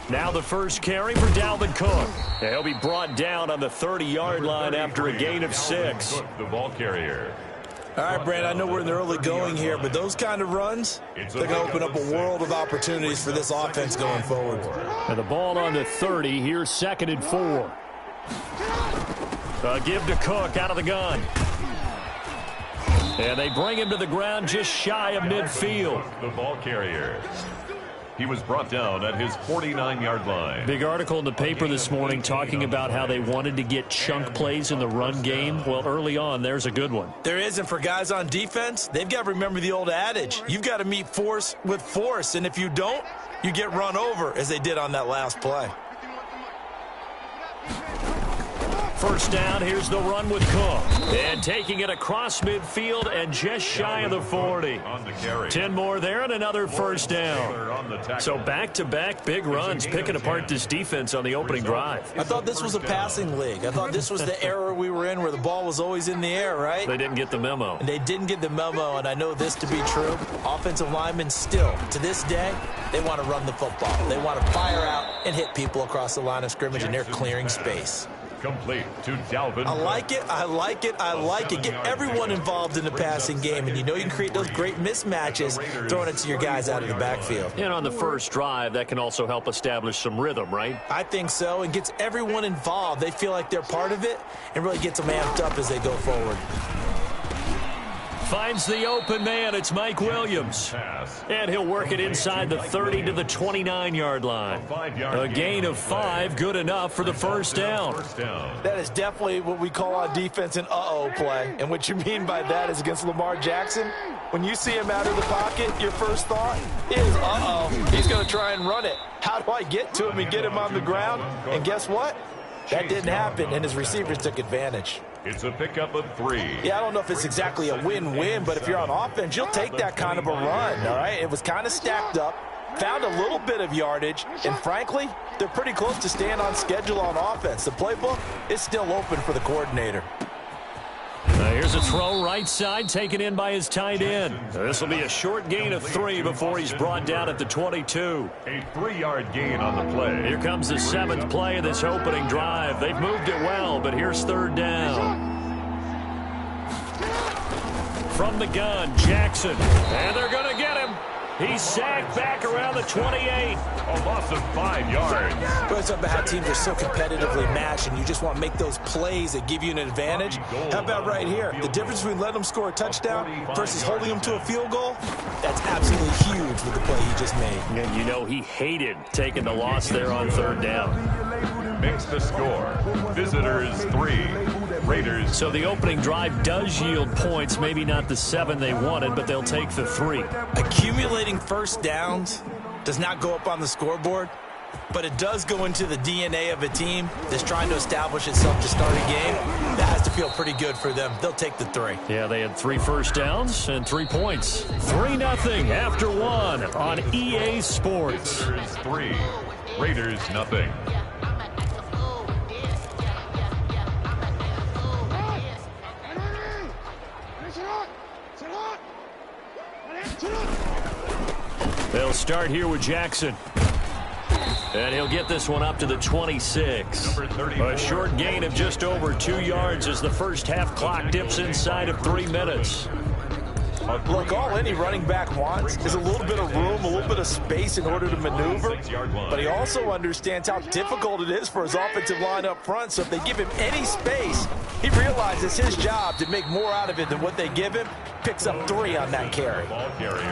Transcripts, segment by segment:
Now the first carry for Dalvin Cook. He'll be brought down on the 30-yard line after a gain of 6. The ball carrier. All right, Brandon, I know we're in the early going here, but those kind of runs, they're going to open up a world of opportunities for this offense going forward. And the ball on the 30. Here's 2nd and 4. Give to Cook out of the gun. And they bring him to the ground just shy of midfield. The ball carrier. He was brought down at his 49-yard line. Big article in the paper this morning talking about how they wanted to get chunk plays in the run game. Well, early on, there's a good one. There is, and for guys on defense, they've got to remember the old adage. You've got to meet force with force, and if you don't, you get run over, as they did on that last play. First down, here's the run with Cook. And taking it across midfield and just shy of the 40. 10 more there and another first down. So back-to-back big runs, picking apart this defense on the opening drive. I thought this was a passing league. I thought this was the era we were in where the ball was always in the air, right? They didn't get the memo. And they didn't get the memo, and I know this to be true. Offensive linemen still, to this day, they want to run the football. They want to fire out and hit people across the line of scrimmage, and they're clearing space. Complete to Dalvin. I like it. I like it. I like it. Get everyone involved in the passing game, and you know you can create those great mismatches throwing it to your guys out of the backfield. And on the first drive, that can also help establish some rhythm, right? I think so, and gets everyone involved. They feel like they're part of it and really gets them amped up as they go forward. Finds the open man. It's Mike Williams. And he'll work it inside the 30 to the 29-yard line. A gain of 5, good enough for the first down. That is definitely what we call on defense an uh-oh play. And what you mean by that is against Lamar Jackson, when you see him out of the pocket, your first thought is, uh-oh, he's going to try and run it. How do I get to him and get him on the ground? And guess what? That didn't happen, and his receivers took advantage. It's a pickup of 3. Yeah, I don't know if it's exactly a win-win, but if you're on offense, you'll take that kind of a run, all right? It was kind of stacked up, found a little bit of yardage, and frankly, they're pretty close to staying on schedule on offense. The playbook is still open for the coordinator. Here's a throw right side, taken in by his tight end. This will be a short gain of 3 before he's brought down at the 22. A 3-yard gain on the play. Here comes the 7th play of this opening drive. They've moved it well, but here's 3rd down. From the gun, Jackson. And they're going to get him. He's sacked back around the 28. A loss of 5 yards. But it's about how teams are so competitively matched, and you just want to make those plays that give you an advantage. How about right here? The difference between letting them score a touchdown versus holding them to a field goal, that's absolutely huge with the play he just made. And you know he hated taking the loss there on 3rd down. Makes the score. Visitors 3. Raiders. So the opening drive does yield points, maybe not the 7 they wanted, but they'll take the 3. Accumulating first downs does not go up on the scoreboard, but it does go into the DNA of a team that's trying to establish itself to start a game. That has to feel pretty good for them. They'll take the 3. Yeah, they had 3 first downs and 3 points. 3-0 after 1 on EA Sports. Visitors 3. Raiders nothing. They'll start here with Jackson. And he'll get this one up to the 26. A short gain of just over 2 yards as the first half clock dips inside of 3 minutes. Look, all any running back wants is a little bit of room, a little bit of space in order to maneuver. But he also understands how difficult it is for his offensive line up front. So if they give him any space, he realizes his job to make more out of it than what they give him. Picks up 3 on that carry.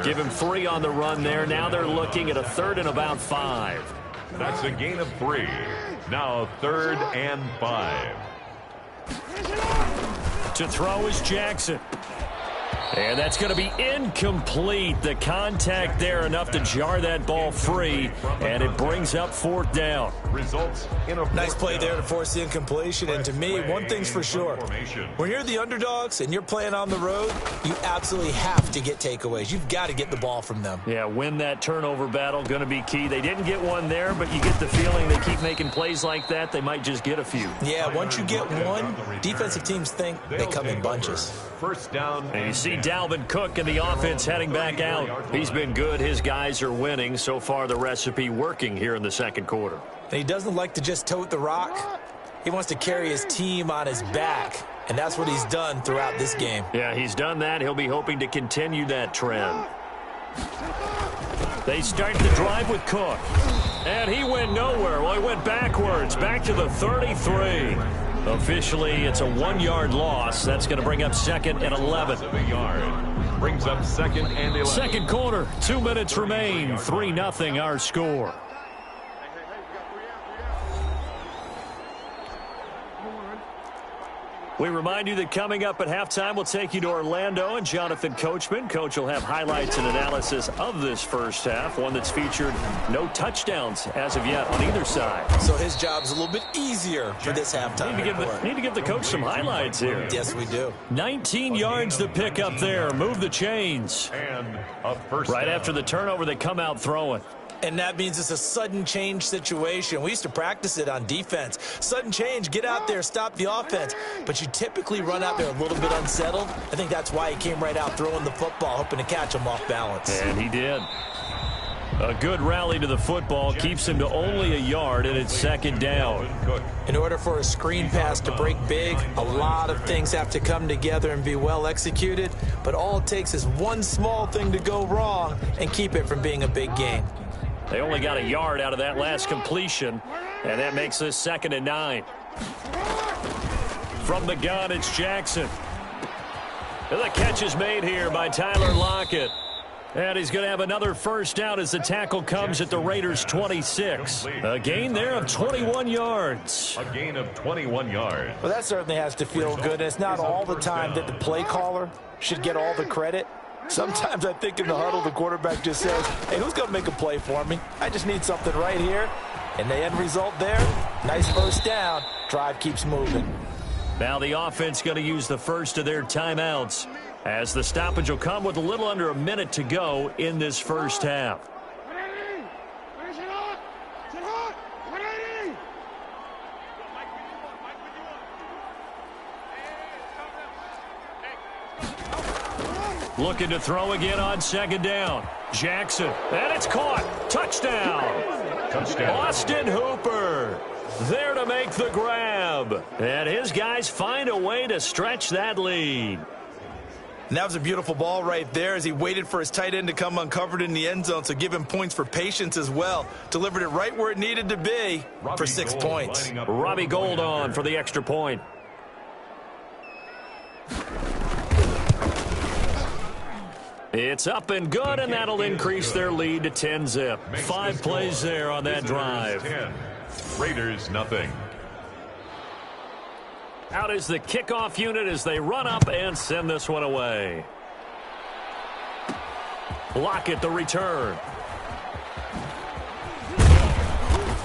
Give him 3 on the run there. Now they're looking at a 3rd and about 5. That's a gain of 3. Now 3rd and 5. To throw is Jackson. And that's going to be incomplete. The contact there enough to jar that ball free, and it brings up 4th down. Results in a nice play there to force the incompletion. And to me, one thing's for sure. When you're the underdogs and you're playing on the road, you absolutely have to get takeaways. You've got to get the ball from them. Yeah, win that turnover battle, going to be key. They didn't get one there, but you get the feeling they keep making plays like that, they might just get a few. Yeah, once you get one, defensive teams think they come in bunches. First down. And you see Dalvin Cook and the offense heading back out. He's been good. His guys are winning. So far, the recipe working here in the second quarter. And he doesn't like to just tote the rock. He wants to carry his team on his back, and that's what he's done throughout this game. Yeah, he's done that. He'll be hoping to continue that trend. They start the drive with Cook. And he went nowhere. Well, he went backwards, back to the 33. Officially, it's a 1-yard loss. That's going to bring up second and 11. Brings up second and 11. Second quarter, 2 minutes remain. 3-0 our score. We remind you that coming up at halftime, we'll take you to Orlando and Jonathan Coachman. Coach will have highlights and analysis of this first half, one that's featured no touchdowns as of yet on either side. So his job's a little bit easier for this halftime. Need to give the coach some highlights here. Yes, we do. 19 yards to pick up there. Move the chains. And a first right down. after the turnover, they come out throwing. And that means it's a sudden change situation. We used to practice it on defense. Sudden change, get out there, stop the offense. But you typically run out there a little bit unsettled. I think that's why he came right out throwing the football, hoping to catch him off balance. And he did. A good rally to the football keeps him to only a yard, and it's second down. In order for a screen pass to break big, a lot of things have to come together and be well executed. But all it takes is one small thing to go wrong and keep it from being a big gain. They only got a yard out of that last completion, and that makes this second and 9. From the gun, it's Jackson. And the catch is made here by Tyler Lockett. And he's going to have another first down as the tackle comes at the Raiders' 26. A gain there of 21 yards. A gain of 21 yards. Well, that certainly has to feel good. It's not all the time that the play caller should get all the credit. Sometimes I think in the huddle, the quarterback just says, hey, who's going to make a play for me? I just need something right here. And the end result there, nice first down. Drive keeps moving. Now the offense going to use the first of their timeouts, as the stoppage will come with a little under a minute to go in this first half. Looking to throw again on second down. Jackson, and it's caught. Touchdown. Austin Hooper there to make the grab. And his guys find a way to stretch that lead. And that was a beautiful ball right there as he waited for his tight end to come uncovered in the end zone, so give him points for patience as well. Delivered it right where it needed to be for 6 points. Robbie Gould on for the extra point. It's up and good, and that'll increase their lead to 10-zip. 5 plays there on that drive. 10. Raiders nothing. Out is the kickoff unit as they run up and send this one away. Lockett the return.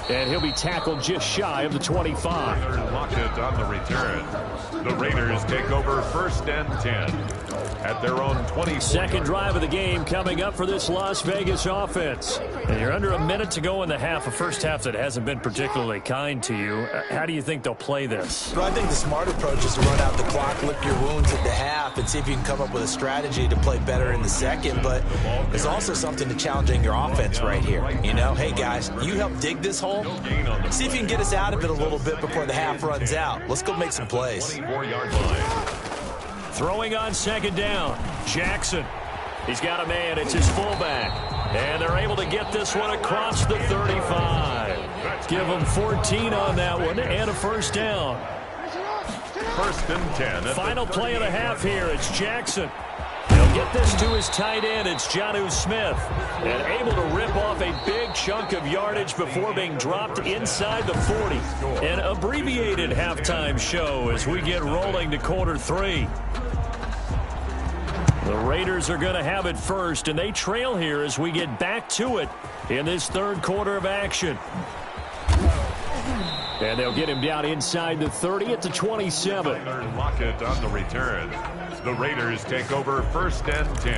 And he'll be tackled just shy of the 25. Lockett on the return. The Raiders take over first and 10 at their own 20. Second drive of the game coming up for this Las Vegas offense. And you're under a minute to go in the half, a first half that hasn't been particularly kind to you. How do you think they'll play this? Well, I think the smart approach is to run out the clock, lick your wounds at the half, and see if you can come up with a strategy to play better in the second. But there's also something to challenging your offense right here. You know, hey, guys, you help dig this hole. See if you can get us out of it a little bit before the half runs out. Let's go make some plays. 24-yard line. Throwing on second down. Jackson. He's got a man. It's his fullback. And they're able to get this one across the 35. Give them 14 on that one and a first down. First and 10. Final play of the half here. It's Jackson. He'll get this to his tight end. It's Jonnu Smith. And able to rip off a big chunk of yardage before being dropped inside the 40. An abbreviated halftime show as we get rolling to quarter 3. The Raiders are going to have it first, and they trail here as we get back to it in this third quarter of action. And they'll get him down inside the 30 at the 27. Lockett on the return. The Raiders take over first and 10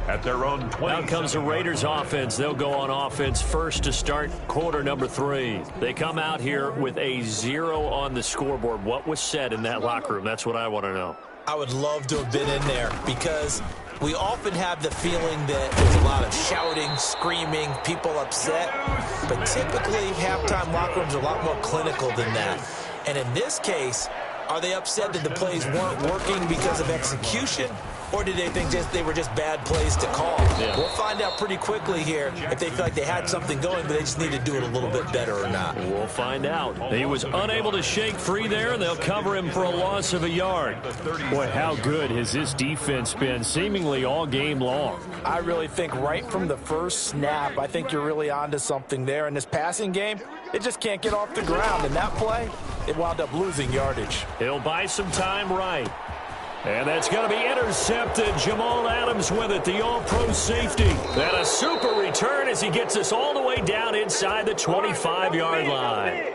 at their own 20. Now comes the Raiders offense. They'll go on offense first to start quarter number 3. They come out here with a 0 on the scoreboard. What was said in that locker room? That's what I want to know. I would love to have been in there because we often have the feeling that there's a lot of shouting, screaming, people upset. But typically, halftime locker rooms are a lot more clinical than that. And in this case, are they upset that the plays weren't working because of execution? Or did they think they were just bad plays to call? Yeah. We'll find out pretty quickly here if they feel like they had something going, but they just need to do it a little bit better or not. We'll find out. He was unable to shake free there, and they'll cover him for a loss of a yard. Boy, how good has this defense been seemingly all game long? I really think right from the first snap, I think you're really onto something there. In this passing game, it just can't get off the ground. And that play, it wound up losing yardage. He'll buy some time right. And that's going to be intercepted. Jamal Adams with it, the all-pro safety. And a super return as he gets us all the way down inside the 25-yard line.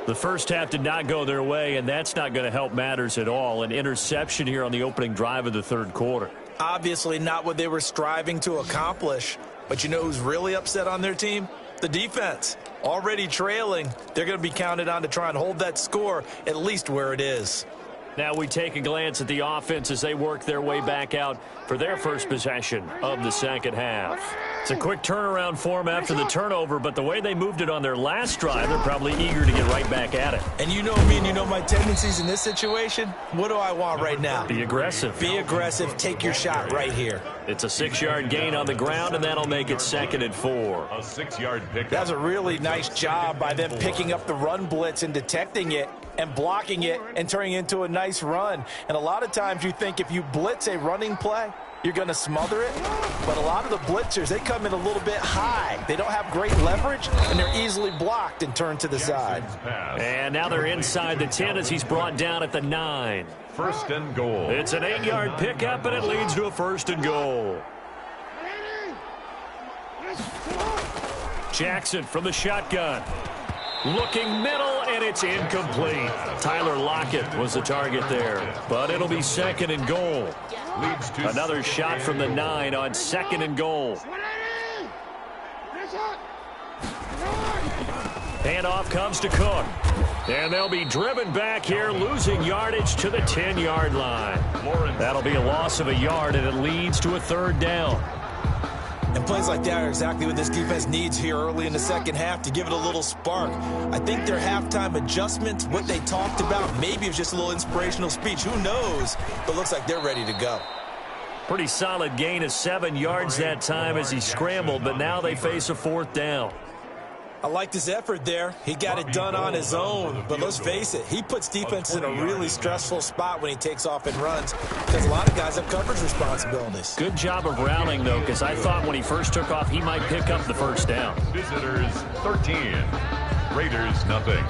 The first half did not go their way, and that's not going to help matters at all. An interception here on the opening drive of the third quarter. Obviously not what they were striving to accomplish. But you know who's really upset on their team? The defense. Already trailing. They're going to be counted on to try and hold that score at least where it is. Now we take a glance at the offense as they work their way back out for their first possession of the second half. It's a quick turnaround for them after the turnover, but the way they moved it on their last drive, they're probably eager to get right back at it. And you know me and you know my tendencies in this situation. What do I want right now? Be aggressive. Be aggressive. Take your shot right here. It's a 6-yard gain on the ground, and that'll make it 2nd and 4. A 6-yard pick. That's a really nice job by them picking up the run blitz and detecting it and blocking it and turning it into a nice run. And a lot of times you think if you blitz a running play, you're going to smother it. But a lot of the blitzers, they come in a little bit high. They don't have great leverage, and they're easily blocked and turned to the side. And now they're inside the 10 as he's brought down at the 9. 1st and goal. It's an 8-yard pickup, and it leads to a 1st and goal. Jackson from the shotgun. Looking middle, and it's incomplete. Tyler Lockett was the target there, but it'll be 2nd and goal. Another shot from the 9 on 2nd and goal. Handoff comes to Cook. And they'll be driven back here, losing yardage to the 10-yard line. That'll be a loss of a yard, and it leads to a 3rd down. And plays like that are exactly what this defense needs here early in the second half to give it a little spark. I think their halftime adjustments, what they talked about, maybe it was just a little inspirational speech. Who knows? But looks like they're ready to go. Pretty solid gain of 7 yards that time as he scrambled, but now they face a 4th down. I liked his effort there. He got it done on his own. But let's face it, he puts defenses in a really stressful spot when he takes off and runs because a lot of guys have coverage responsibilities. Good job of rallying, though, because I thought when he first took off, he might pick up the 1st down. Visitors 13, Raiders nothing.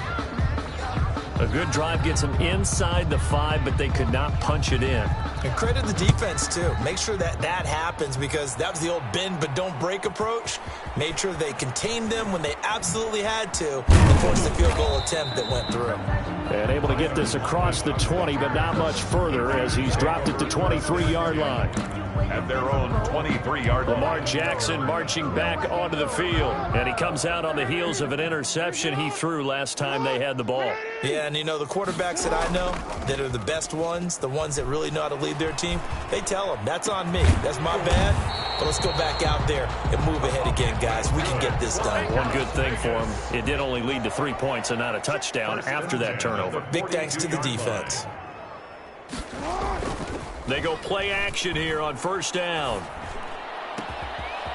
A good drive gets them inside the 5, but they could not punch it in. And credit the defense, too. Make sure that that happens because that was the old bend but don't break approach. Made sure they contained them when they absolutely had to and forced the field goal attempt that went through. And able to get this across the 20, but not much further as he's dropped it to 23-yard line. At their own 23-yard line. Lamar Jackson marching back onto the field. And he comes out on the heels of an interception he threw last time they had the ball. Yeah, and you know, the quarterbacks that I know that are the best ones, the ones that really know how to lead their team, they tell them, that's on me. That's my bad. But let's go back out there and move ahead again, guys. We can get this done. One good thing for him, it did only lead to 3 points and not a touchdown after that turnover. Big thanks to the defense. They go play action here on 1st down.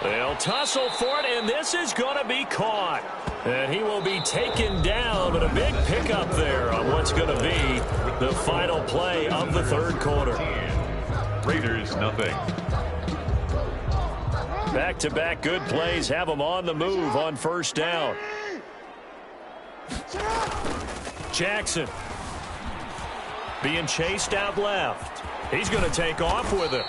They'll tussle for it, and this is going to be caught. And he will be taken down, but a big pickup there on what's going to be the final play of the 3rd quarter. Raiders nothing. Back-to-back good plays have them on the move on 1st down. Jackson being chased out left. He's going to take off with it.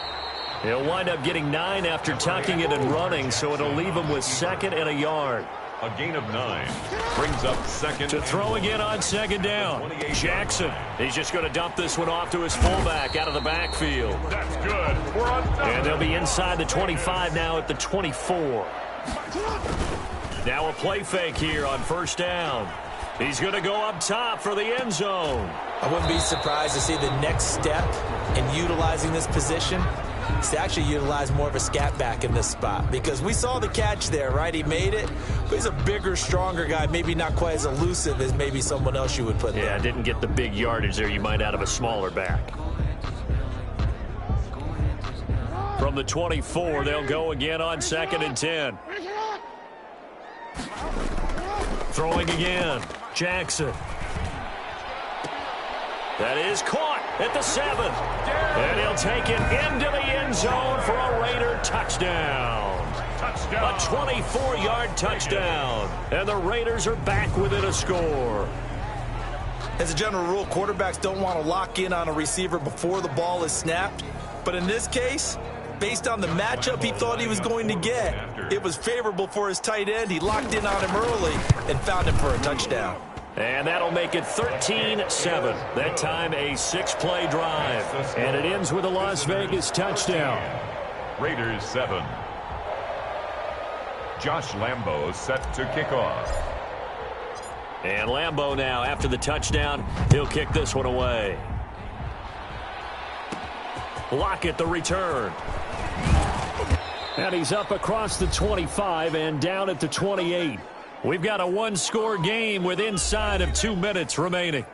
He'll wind up getting 9 after tucking it and running, so it'll leave him with 2nd and a yard. A gain of 9 brings up 2nd. To throw again on 2nd down. Jackson, he's just going to dump this one off to his fullback out of the backfield. That's good. We're on top. And they'll be inside the 25 now at the 24. Now a play fake here on 1st down. He's going to go up top for the end zone. I wouldn't be surprised to see the next step and utilizing this position is to actually utilize more of a scat back in this spot, because we saw the catch there, right? He made it, but he's a bigger, stronger guy, maybe not quite as elusive as maybe someone else you would put there. Yeah, didn't get the big yardage there you might out of a smaller back. From the 24, they'll go again on 2nd and 10. Throwing again, Jackson. That is caught at the 7. And he'll take it into the end zone for a Raider touchdown. A 24-yard touchdown. And the Raiders are back within a score. As a general rule, quarterbacks don't want to lock in on a receiver before the ball is snapped. But in this case, based on the matchup he thought he was going to get, it was favorable for his tight end. He locked in on him early and found him for a touchdown. And that'll make it 13-7. That time a 6-play drive. And it ends with a Las Vegas touchdown. Raiders 7. Josh Lambo set to kick off. And Lambo now, after the touchdown, he'll kick this one away. Lockett the return. And he's up across the 25 and down at the 28. We've got a one-score game with inside of 2 minutes remaining.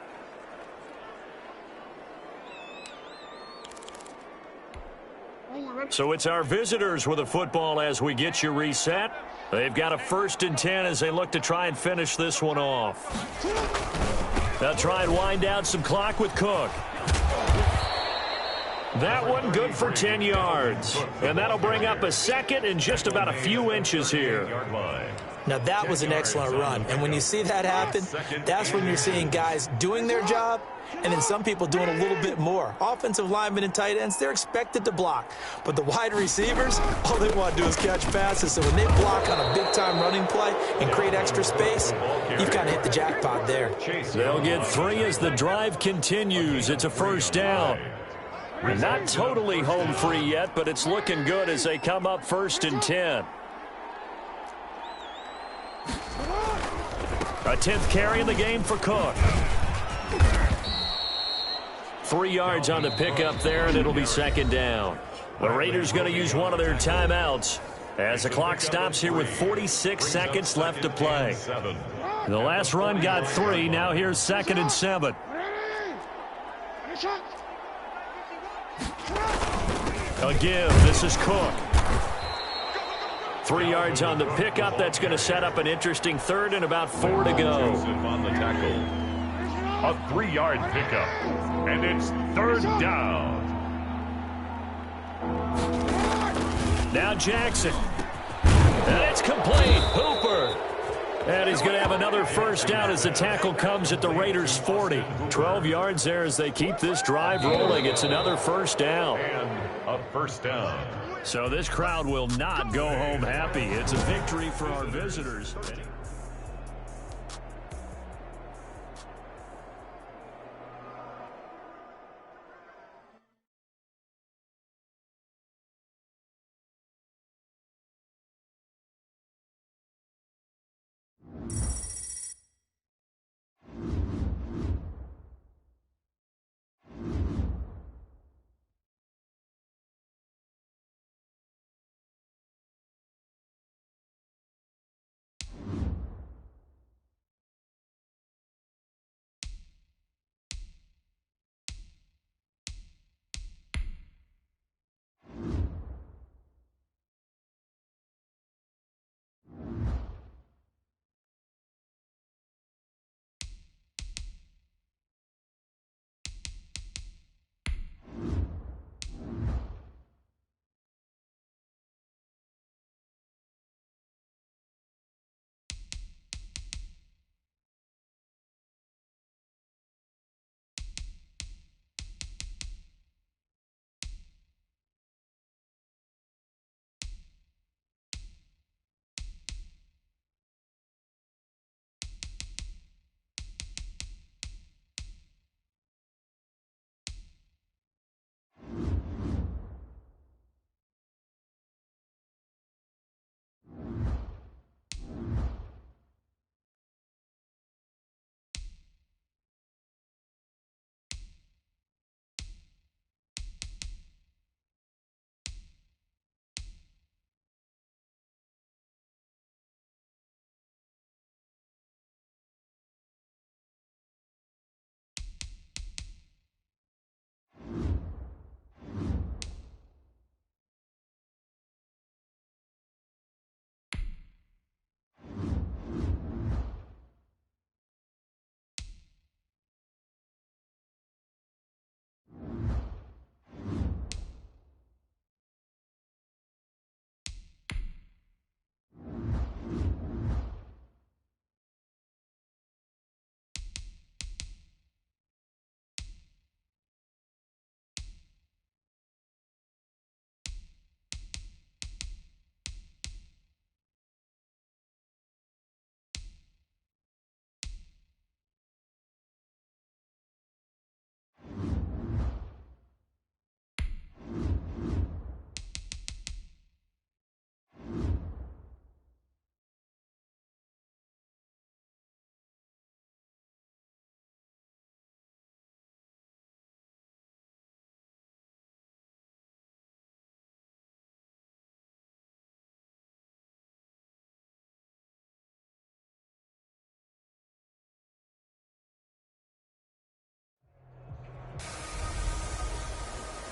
So it's our visitors with the football as we get you reset. They've got a 1st and 10 as they look to try and finish this one off. They'll try and wind down some clock with Cook. That one good for 10 yards. And that'll bring up a 2nd and just about a few inches here. Now, that was an excellent run. And when you see that happen, that's when you're seeing guys doing their job and then some people doing a little bit more. Offensive linemen and tight ends, they're expected to block. But the wide receivers, all they want to do is catch passes. So when they block on a big-time running play and create extra space, you've kind of hit the jackpot there. They'll get 3 as the drive continues. It's a 1st down. Not totally home free yet, but it's looking good as they come up 1st and 10. A 10th carry in the game for Cook. 3 yards on the pickup there, and it'll be 2nd down. The Raiders going to use one of their timeouts as the clock stops here with 46 seconds left to play. The last run got 3. Now here's 2nd and 7. Again, this is Cook. 3 yards on the pickup. That's going to set up an interesting 3rd and about 4 to go. On the tackle. A 3-yard pickup. And it's 3rd down. Now Jackson. And it's complete. Hooper. And he's going to have another 1st down as the tackle comes at the Raiders' 40. 12 yards there as they keep this drive rolling. It's another 1st down. And a 1st down. So this crowd will not go home happy. It's a victory for our visitors.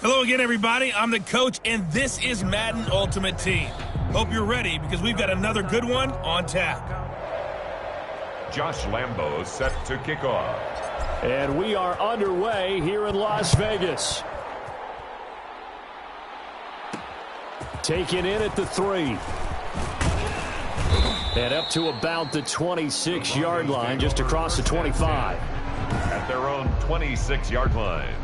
Hello again, everybody. I'm the coach, and this is Madden Ultimate Team. Hope you're ready because we've got another good one on tap. Josh Lambo set to kick off. And we are underway here in Las Vegas. Taken in at the 3. And up to about the 26-yard line, just across the 25. At their own 26-yard line.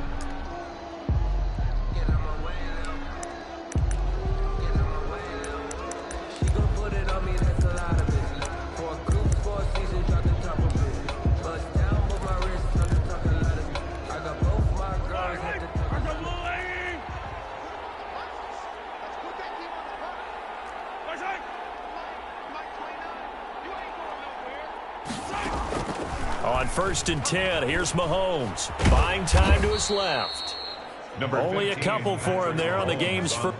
On 1st and 10, here's Mahomes. Buying time to his left. Only a couple for him there on the game's first.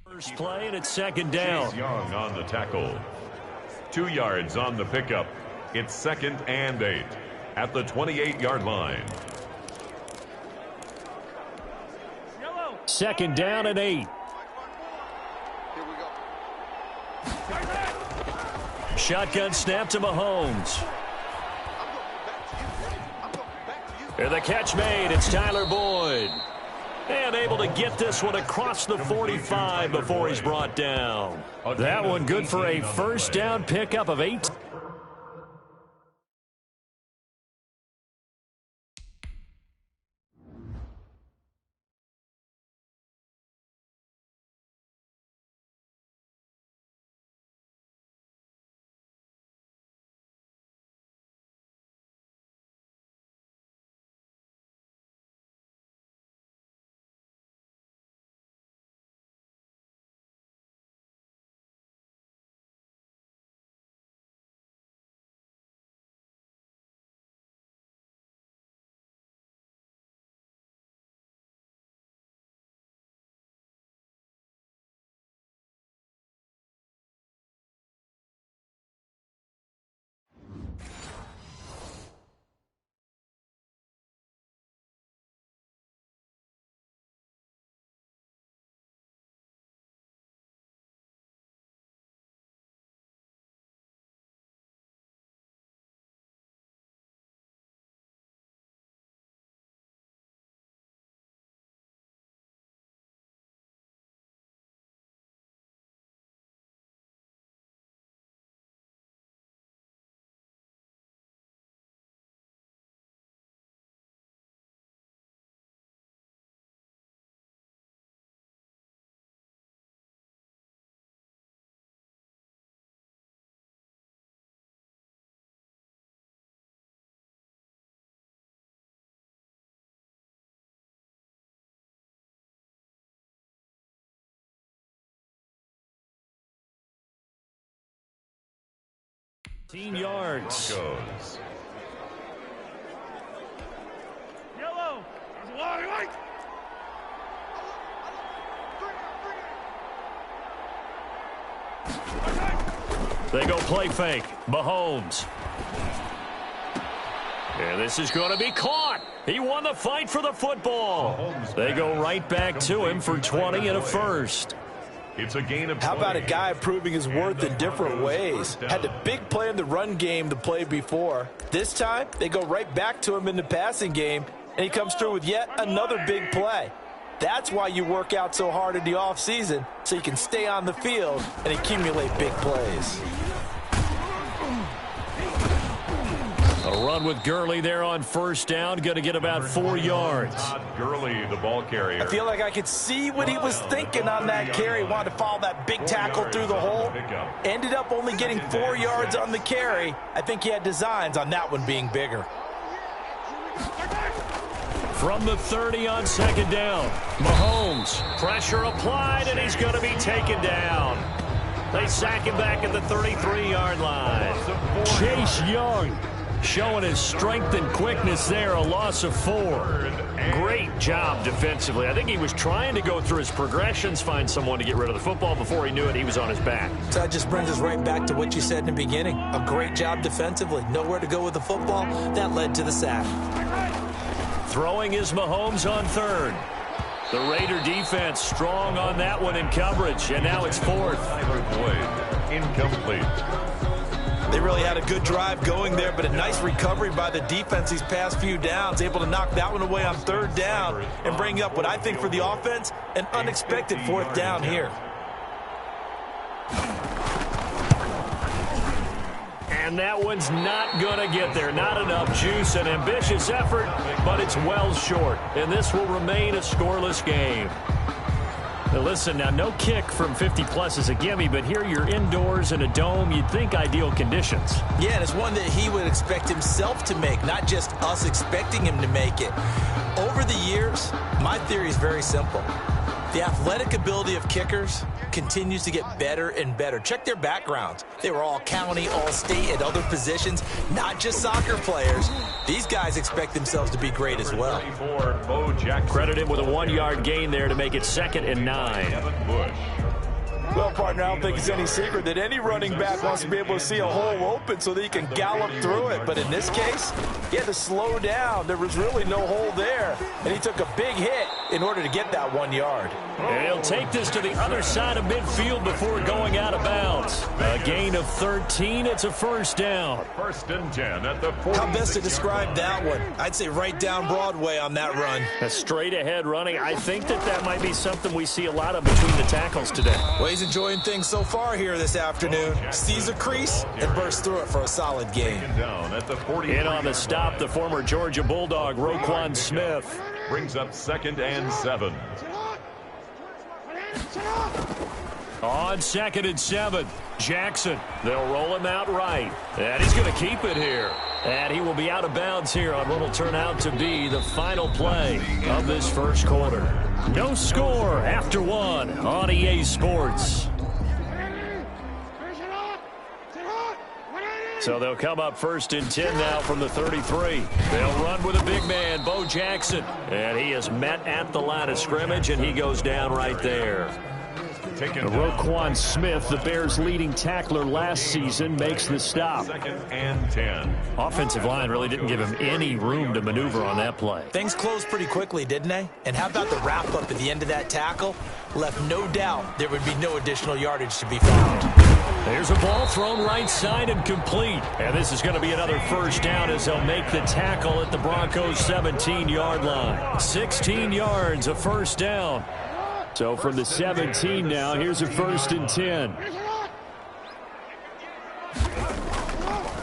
First play, and it's 2nd down. Chase Young on the tackle. 2 yards on the pickup. It's 2nd and 8 at the 28-yard line. 2nd down and 8. Shotgun snap to Mahomes. And the catch made. It's Tyler Boyd. And able to get this one across the 45 before he's brought down. That one good for a 1st down pickup of 8. 15 yards. Goes. Yellow. They go play fake. Mahomes. And this is going to be caught. He won the fight for the football. They go right back to him for 20 and a first. It's a gain of 20. How about a guy proving his worth in different ways? Had the big play in the run game the play before. This time, they go right back to him in the passing game, and he comes through with yet another big play. That's why you work out so hard in the offseason, so you can stay on the field and accumulate big plays. A run with Gurley there on first down. Going to get about 4 yards. Gurley, the ball carrier. I feel like I could see what he was thinking on that carry. Wanted to follow that big tackle through the hole. Ended up only getting 4 yards on the carry. I think he had designs on that one being bigger. From the 30 on second down. Mahomes. Pressure applied, and he's going to be taken down. They sack him back at the 33-yard line. Chase Young showing his strength and quickness there, a loss of 4. Great job defensively. I think he was trying to go through his progressions, find someone to get rid of the football. Before he knew it, he was on his back. So that just brings us right back to what you said in the beginning. A great job defensively. Nowhere to go with the football. That led to the sack. Throwing is Mahomes on third. The Raider defense strong on that one in coverage, and now it's fourth. Incomplete. They really had a good drive going there, but a nice recovery by the defense these past few downs. Able to knock that one away on third down and bring up what I think for the offense, an unexpected fourth down here. And that one's not going to get there. Not enough juice. An ambitious effort, but it's well short. And this will remain a scoreless game. Now listen, now no kick from 50-plus is a gimme, but here you're indoors in a dome. You'd think ideal conditions. Yeah, and it's one that he would expect himself to make, not just us expecting him to make it. Over the years, my theory is very simple. The athletic ability of kickers continues to get better and better. Check their backgrounds. They were all county, all state, at other positions, not just soccer players. These guys expect themselves to be great as well. Credit him with a 1-yard gain there to make it 2nd and 9. Well, partner, I don't think it's any secret that any running back wants to be able to see a hole open so that he can gallop through it. But in this case, he had to slow down. There was really no hole there, and he took a big hit in order to get that 1 yard. And he'll take this to the other side of midfield before going out of bounds. A gain of 13. It's a first down. 1st and 10 at the 40. How best to describe that one? I'd say right down Broadway on that run. A straight-ahead running. I think that might be something we see a lot of between the tackles today. Well, he's enjoying things so far here this afternoon. Sees a crease and bursts through it for a solid gain. In on the stop, the former Georgia Bulldog, Roquan Smith. Brings up 2nd and 7. On 2nd and 7, Jackson. They'll roll him out right. And he's going to keep it here. And he will be out of bounds here on what will turn out to be the final play of this first quarter. No score after 1 on EA Sports. So they'll come up 1st and 10 now from the 33. They'll run with a big man, Bo Jackson. And he is met at the line of scrimmage, and he goes down right there. Roquan Smith, the Bears' leading tackler last season, makes the stop. 2nd and 10. Offensive line really didn't give him any room to maneuver on that play. Things closed pretty quickly, didn't they? And how about the wrap-up at the end of that tackle? Left no doubt there would be no additional yardage to be found. There's a ball thrown right side and complete. And this is going to be another first down as they'll make the tackle at the Broncos' 17-yard line. 16 yards, a first down. So from the 17 now, here's a 1st and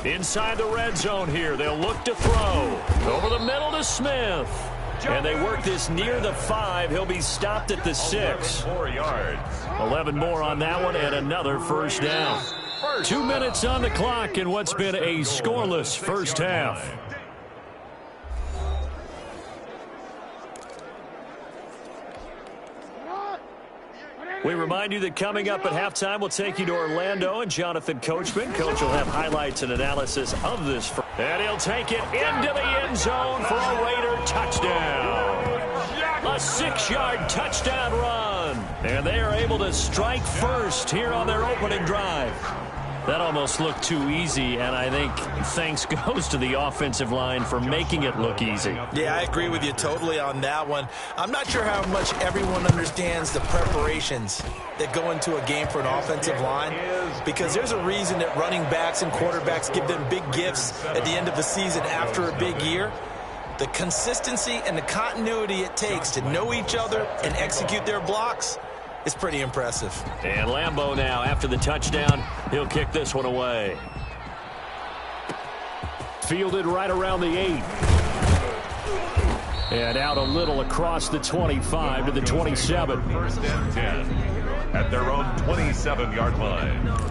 10. Inside the red zone here, they'll look to throw. Over the middle to Smith. And they work this near the 5. He'll be stopped at the 6. 4 yards. 11 more on that one and another first down. 2 minutes on the clock in what's been a scoreless first half. We remind you that coming up at halftime, we'll take you to Orlando and Jonathan Coachman. Coach will have highlights and analysis of this. And he'll take it into the end zone for a Raider touchdown. A 6-yard touchdown run. And they are able to strike first here on their opening drive. That almost looked too easy, and I think thanks goes to the offensive line for making it look easy. Yeah, I agree with you totally on that one. I'm not sure how much everyone understands the preparations that go into a game for an offensive line, because there's a reason that running backs and quarterbacks give them big gifts at the end of the season after a big year. The consistency and the continuity it takes to know each other and execute their blocks is pretty impressive. And Lambeau now, after the touchdown, he'll kick this one away. Fielded right around the 8. And out a little across the 25 to the 27. First and 10 at their own 27-yard line.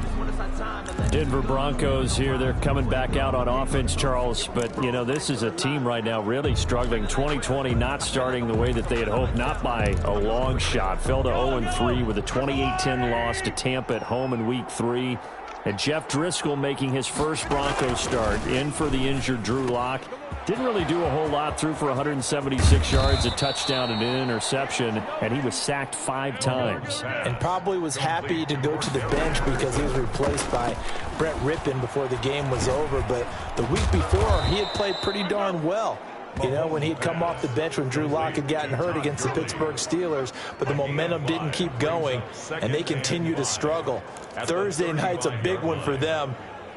Denver Broncos here, they're coming back out on offense, Charles. But, you know, this is a team right now really struggling. 2020 not starting the way that they had hoped, not by a long shot. Fell to 0-3 with a 28-10 loss to Tampa at home in Week 3. And Jeff Driscoll making his first Broncos start, in for the injured Drew Lock. Didn't really do a whole lot, threw for 176 yards, a touchdown and an interception, and he was sacked 5 times. And probably was happy to go to the bench because he was replaced by Brett Rippon before the game was over. But the week before, he had played pretty darn well. You know, when he'd come off the bench when Drew Lock had gotten hurt against the Pittsburgh Steelers, but the momentum didn't keep going, and they continue to struggle. Thursday night's a big one for them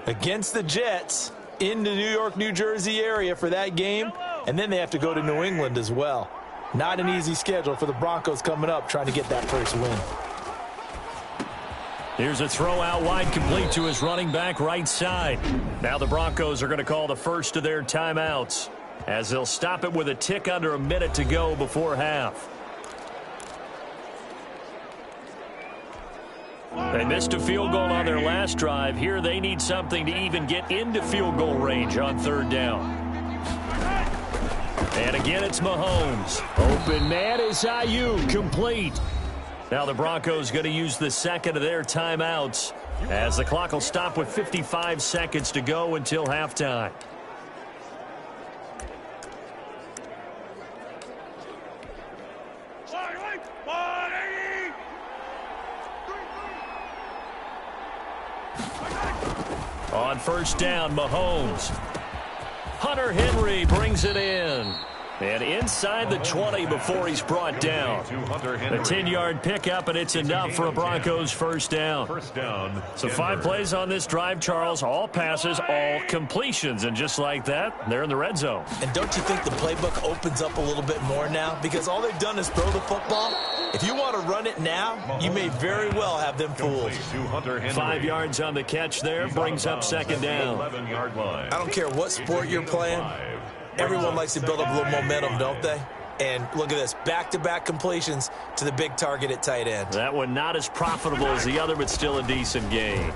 against the Jets in the New York, New Jersey area for that game, and then they have to go to New England as well. Not an easy schedule for the Broncos coming up, trying to get that first win. Here's a throw out wide, complete to his running back right side. Now the Broncos are going to call the first of their timeouts, as they'll stop it with a tick under a minute to go before half. They missed a field goal on their last drive. Here they need something to even get into field goal range on 3rd down. And again, it's Mahomes. Open man is Ayuk, complete. Now the Broncos going to use the second of their timeouts, as the clock will stop with 55 seconds to go until halftime. On 1st down, Mahomes. Hunter Henry brings it in. And inside the 20 before he's brought down. A 10-yard pickup, and it's enough for a Broncos first down. So 5 plays on this drive, Charles. All passes, all completions. And just like that, they're in the red zone. And don't you think the playbook opens up a little bit more now? Because all they've done is throw the football. If you want to run it now, you may very well have them fooled. 5 yards on the catch there, brings up 2nd down. I don't care what sport you're playing. Everyone likes to build up a little momentum, don't they? And look at this, back-to-back completions to the big target at tight end. That one not as profitable as the other, but still a decent gain.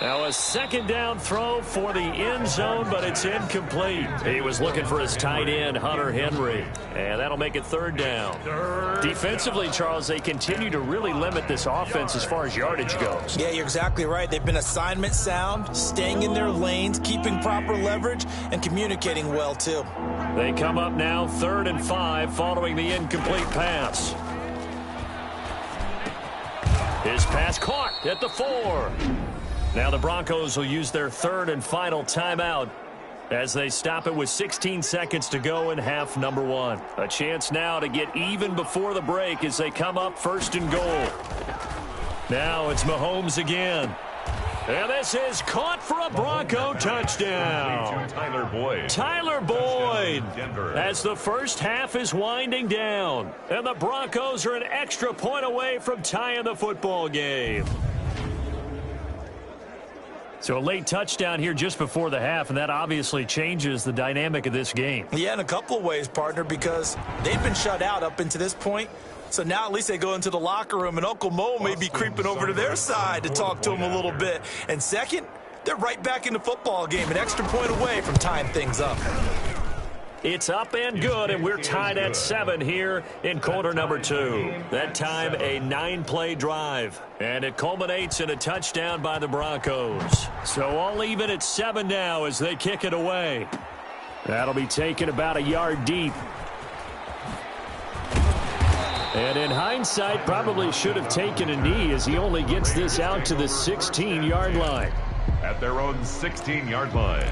Now a 2nd down throw for the end zone, but it's incomplete. He was looking for his tight end, Hunter Henry, and that'll make it 3rd down. Defensively, Charles, they continue to really limit this offense as far as yardage goes. Yeah, you're exactly right. They've been assignment sound, staying in their lanes, keeping proper leverage, and communicating well, too. They come up now 3rd and 5 following the incomplete pass. His pass caught at the 4. Now the Broncos will use their 3rd and final timeout as they stop it with 16 seconds to go in half number 1. A chance now to get even before the break as they come up 1st and goal. Now it's Mahomes again. And this is caught for a Bronco touchdown. Tyler Boyd as the first half is winding down. And the Broncos are an extra point away from tying the football game. So a late touchdown here just before the half, and that obviously changes the dynamic of this game. Yeah, in a couple of ways, partner, because they've been shut out up until this point. So now at least they go into the locker room, and Uncle Mo may be creeping over to their side to talk to him a little bit. And second, they're right back in the football game, an extra point away from tying things up. It's up and good, and we're tied at 7 here in quarter number 2. That time, a 9-play drive. And it culminates in a touchdown by the Broncos. So all even at 7 now as they kick it away. That'll be taken about a yard deep. And in hindsight, probably should have taken a knee as he only gets this out to the 16-yard line. At their own 16-yard line.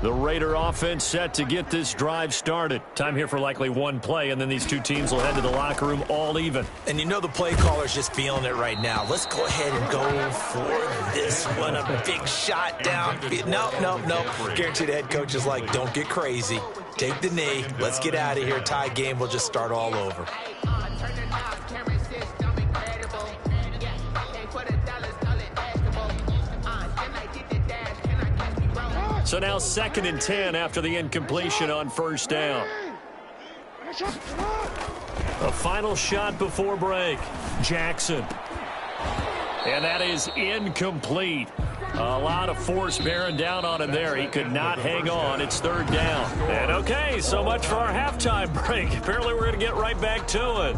The Raider offense set to get this drive started. Time here for likely one play, and then these two teams will head to the locker room all even. And you know the play caller's just feeling it right now. Let's go ahead and go for this one. A big shot down. Nope. Guarantee the head coach is like, don't get crazy. Take the knee. Let's get out of here. Tie game. We'll just start all over. So now 2nd and 10 after the incompletion on first down. A final shot before break. Jackson. And that is incomplete. A lot of force bearing down on him there. He could not hang on. It's 3rd down. And okay, so much for our halftime break. Apparently we're going to get right back to it.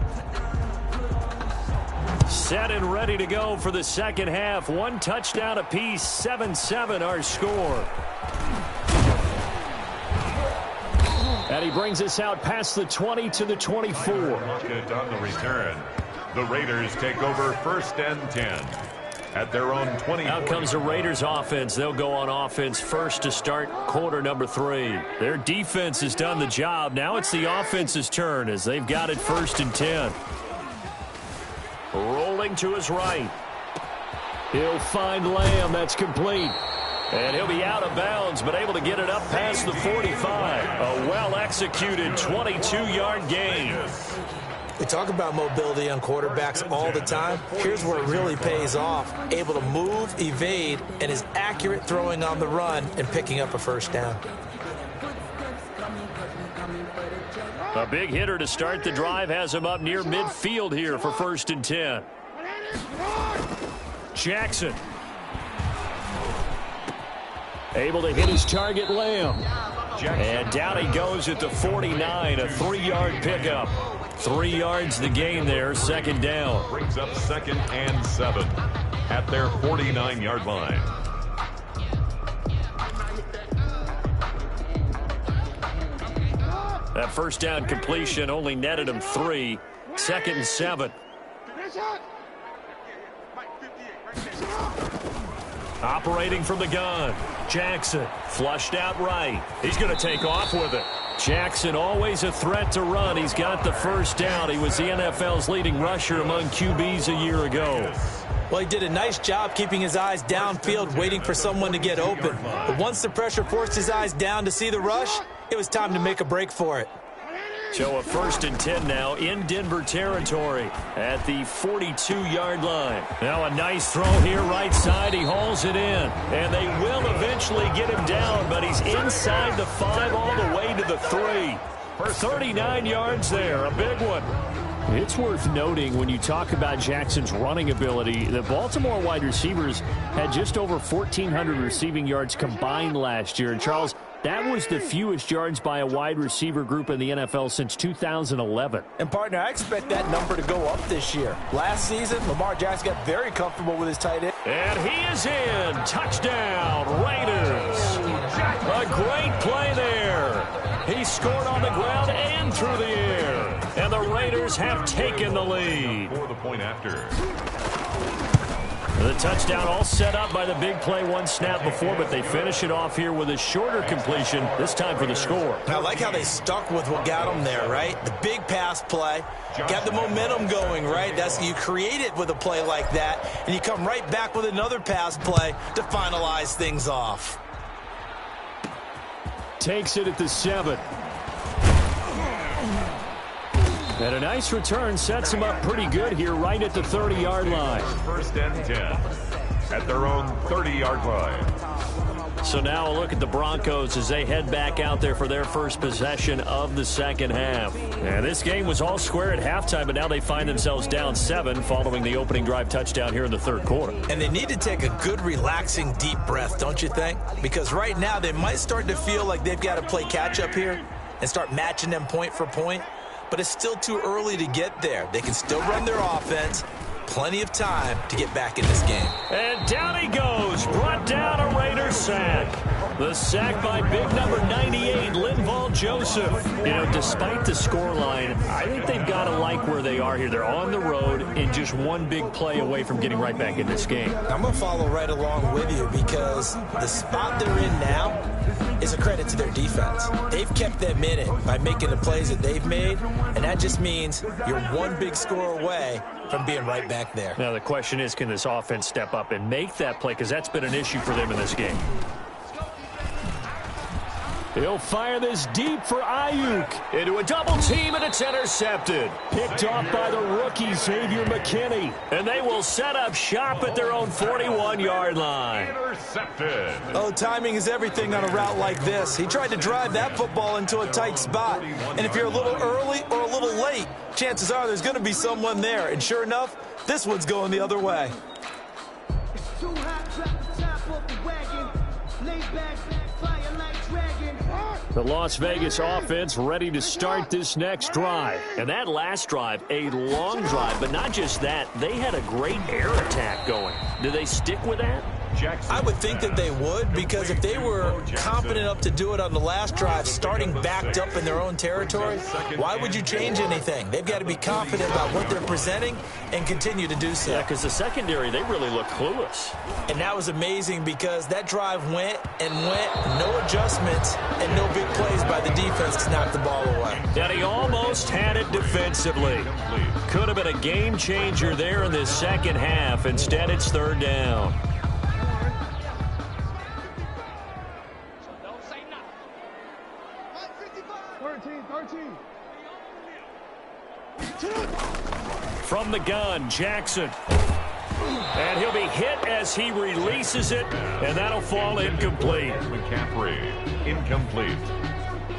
Set and ready to go for the second half. 1 touchdown apiece. 7-7 our score. And he brings us out past the 20 to the 24. On the return, the Raiders take over 1st and 10 at their own 20. Out comes the Raiders offense. They'll go on offense first to start quarter number 3. Their defense has done the job. Now it's the offense's turn as they've got it 1st and 10. Rolling to his right. He'll find Lamb. That's complete. And he'll be out of bounds, but able to get it up past the 45. A well-executed 22-yard gain. We talk about mobility on quarterbacks all the time. Here's where it really pays off. Able to move, evade, and is accurate throwing on the run and picking up a 1st down. A big hitter to start the drive has him up near midfield here for 1st and 10. Jackson. Able to hit his target, Lamb. And down he goes at the 49, a 3-yard pickup. 3 yards the gain there, 2nd down. Brings up 2nd and 7 at their 49-yard line. That 1st down completion only netted him 3. 2nd and 7. Operating from the gun. Jackson flushed out right. He's going to take off with it. Jackson always a threat to run. He's got the 1st down. He was the NFL's leading rusher among QBs a year ago. Well, he did a nice job keeping his eyes downfield, waiting for someone to get open. But once the pressure forced his eyes down to see the rush, it was time to make a break for it. So a 1st and 10 now in Denver territory at the 42-yard line. Now a nice throw here right side. He hauls it in. And they will eventually get him down, but he's inside the 5 all the way to the 3. For 39 yards there, a big one. It's worth noting when you talk about Jackson's running ability, the Baltimore wide receivers had just over 1,400 receiving yards combined last year. And Charles, that was the fewest yards by a wide receiver group in the NFL since 2011. And, partner, I expect that number to go up this year. Last season, Lamar Jackson got very comfortable with his tight end. And he is in. Touchdown, Raiders. A great play there. He scored on the ground and through the air. And the Raiders have taken the lead. For the point after. The touchdown all set up by the big play 1 snap before, but they finish it off here with a shorter completion, this time for the score. I like how they stuck with what got them there, right? The big pass play, got the momentum going, right? That's you create it with a play like that, and you come right back with another pass play to finalize things off. Takes it at the 7. And a nice return sets him up pretty good here right at the 30-yard line. 1st and 10 at their own 30-yard line. So now a look at the Broncos as they head back out there for their first possession of the second half. And this game was all square at halftime, but now they find themselves down 7 following the opening drive touchdown here in the third quarter. And they need to take a good, relaxing, deep breath, don't you think? Because right now they might start to feel like they've got to play catch-up here and start matching them point for point. But it's still too early to get there. They can still run their offense. Plenty of time to get back in this game. And down he goes. Brought down a Raiders sack. The sack by big number 98, Linval Joseph. You know, despite the scoreline, I think they've got to like where they are here. They're on the road and just one big play away from getting right back in this game. I'm going to follow right along with you because the spot they're in now is a credit to their defense. They've kept them in it by making the plays that they've made, and that just means you're one big score away from being right back there. Now the question is, can this offense step up and make that play? Because that's been an issue for them in this game. He'll fire this deep for Ayuk. Into a double team, and it's intercepted. Picked off by the rookie, Xavier McKinney. And they will set up shop at their own 41-yard line. Intercepted. Oh, timing is everything on a route like this. He tried to drive that football into a tight spot. And if you're a little early or a little late, chances are there's going to be someone there. And sure enough, this one's going the other way. It's too hot, drop the top off the wagon. Lay back, fire like dragon. The Las Vegas offense ready to start this next drive. And that last drive, a long drive, but not just that, they had a great air attack going. Do they stick with that? I would think that they would, because if they were confident enough to do it on the last drive, starting backed up in their own territory, why would you change anything? They've got to be confident about what they're presenting and continue to do so. Yeah, because the secondary, they really look clueless. And that was amazing because that drive went and went, no adjustments and no big plays by the defense to knock the ball away. And he almost had it defensively. Could have been a game changer there in this second half. Instead, it's third down. From the gun, Jackson. And he'll be hit as he releases it, and that'll fall incomplete. McCaffrey, incomplete.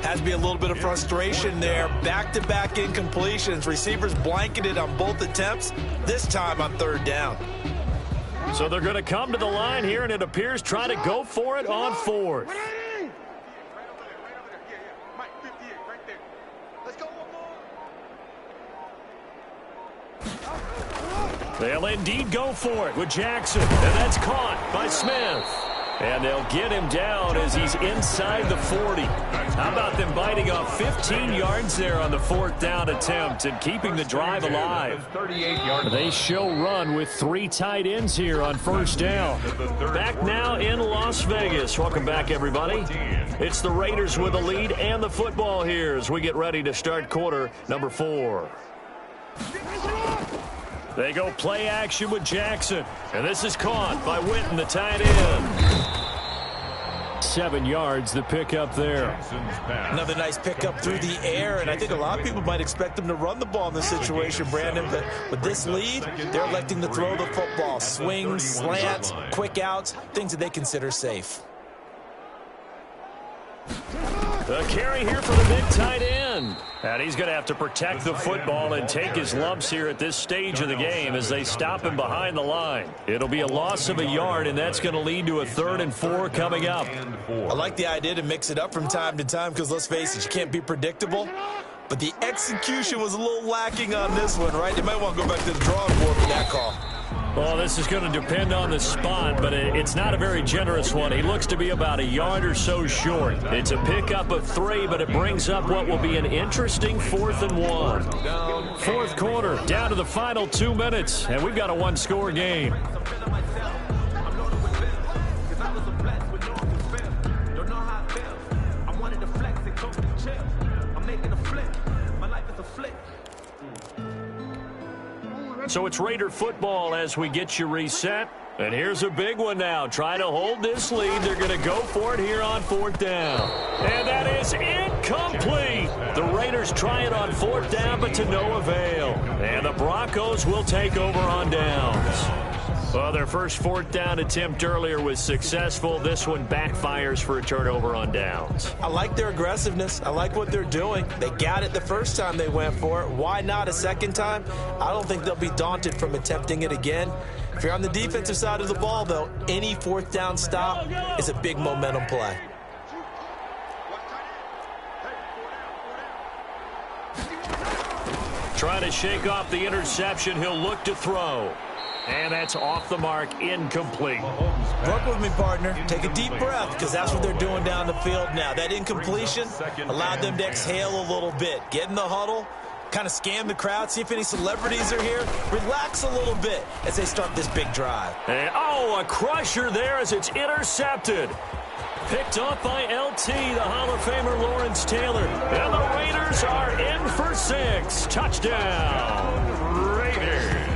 Has to be a little bit of frustration there. Back-to-back incompletions. Receivers blanketed on both attempts, this time on third down. So they're going to come to the line here, and it appears try to go for it on fourth. They'll indeed go for it with Jackson, and that's caught by Smith. And they'll get him down as he's inside the 40. How about them biting off 15 yards there on the fourth down attempt and keeping the drive alive? They show run with 3 tight ends here on first down. Back now in Las Vegas. Welcome back, everybody. It's the Raiders with the lead and the football here as we get ready to start quarter number 4. They go play action with Jackson. And this is caught by Witten, the tight end. 7 yards, the pickup there. Another nice pickup through the air, and I think a lot of people might expect them to run the ball in this situation, Brandon, but with this lead, they're electing to throw the football. Swings, slants, quick outs, things that they consider safe. The carry here for the big tight end. And he's going to have to protect the football and take his lumps here at this stage of the game as they stop him behind the line. It'll be a loss of a yard, and that's going to lead to a 3rd and 4 coming up. I like the idea to mix it up from time to time because, let's face it, you can't be predictable. But the execution was a little lacking on this one, right? You might want to go back to the drawing board with that call. Well, this is going to depend on the spot, but it's not a very generous one. He looks to be about a yard or so short. It's a pickup of 3, but it brings up what will be an interesting 4th and 1. Fourth quarter, down to the final 2 minutes, and we've got a 1-score game. So it's Raider football as we get you reset. And here's a big one now. Try to hold this lead. They're going to go for it here on 4th down. And that is incomplete. The Raiders try it on 4th down, but to no avail. And the Broncos will take over on downs. Well, their first fourth down attempt earlier was successful. This one backfires for a turnover on downs. I like their aggressiveness. I like what they're doing. They got it the first time they went for it. Why not a second time? I don't think they'll be daunted from attempting it again. If you're on the defensive side of the ball, though, any fourth down stop is a big momentum play. Trying to shake off the interception. He'll look to throw. And that's off the mark, incomplete. Work with me, partner. Take a deep breath, because that's what they're doing down the field now. That incompletion allowed them to exhale a little bit. Get in the huddle, kind of scan the crowd, see if any celebrities are here. Relax a little bit as they start this big drive. And, oh, a crusher there as it's intercepted. Picked off by LT, the Hall of Famer Lawrence Taylor. And the Raiders are in for 6. Touchdown, Raiders.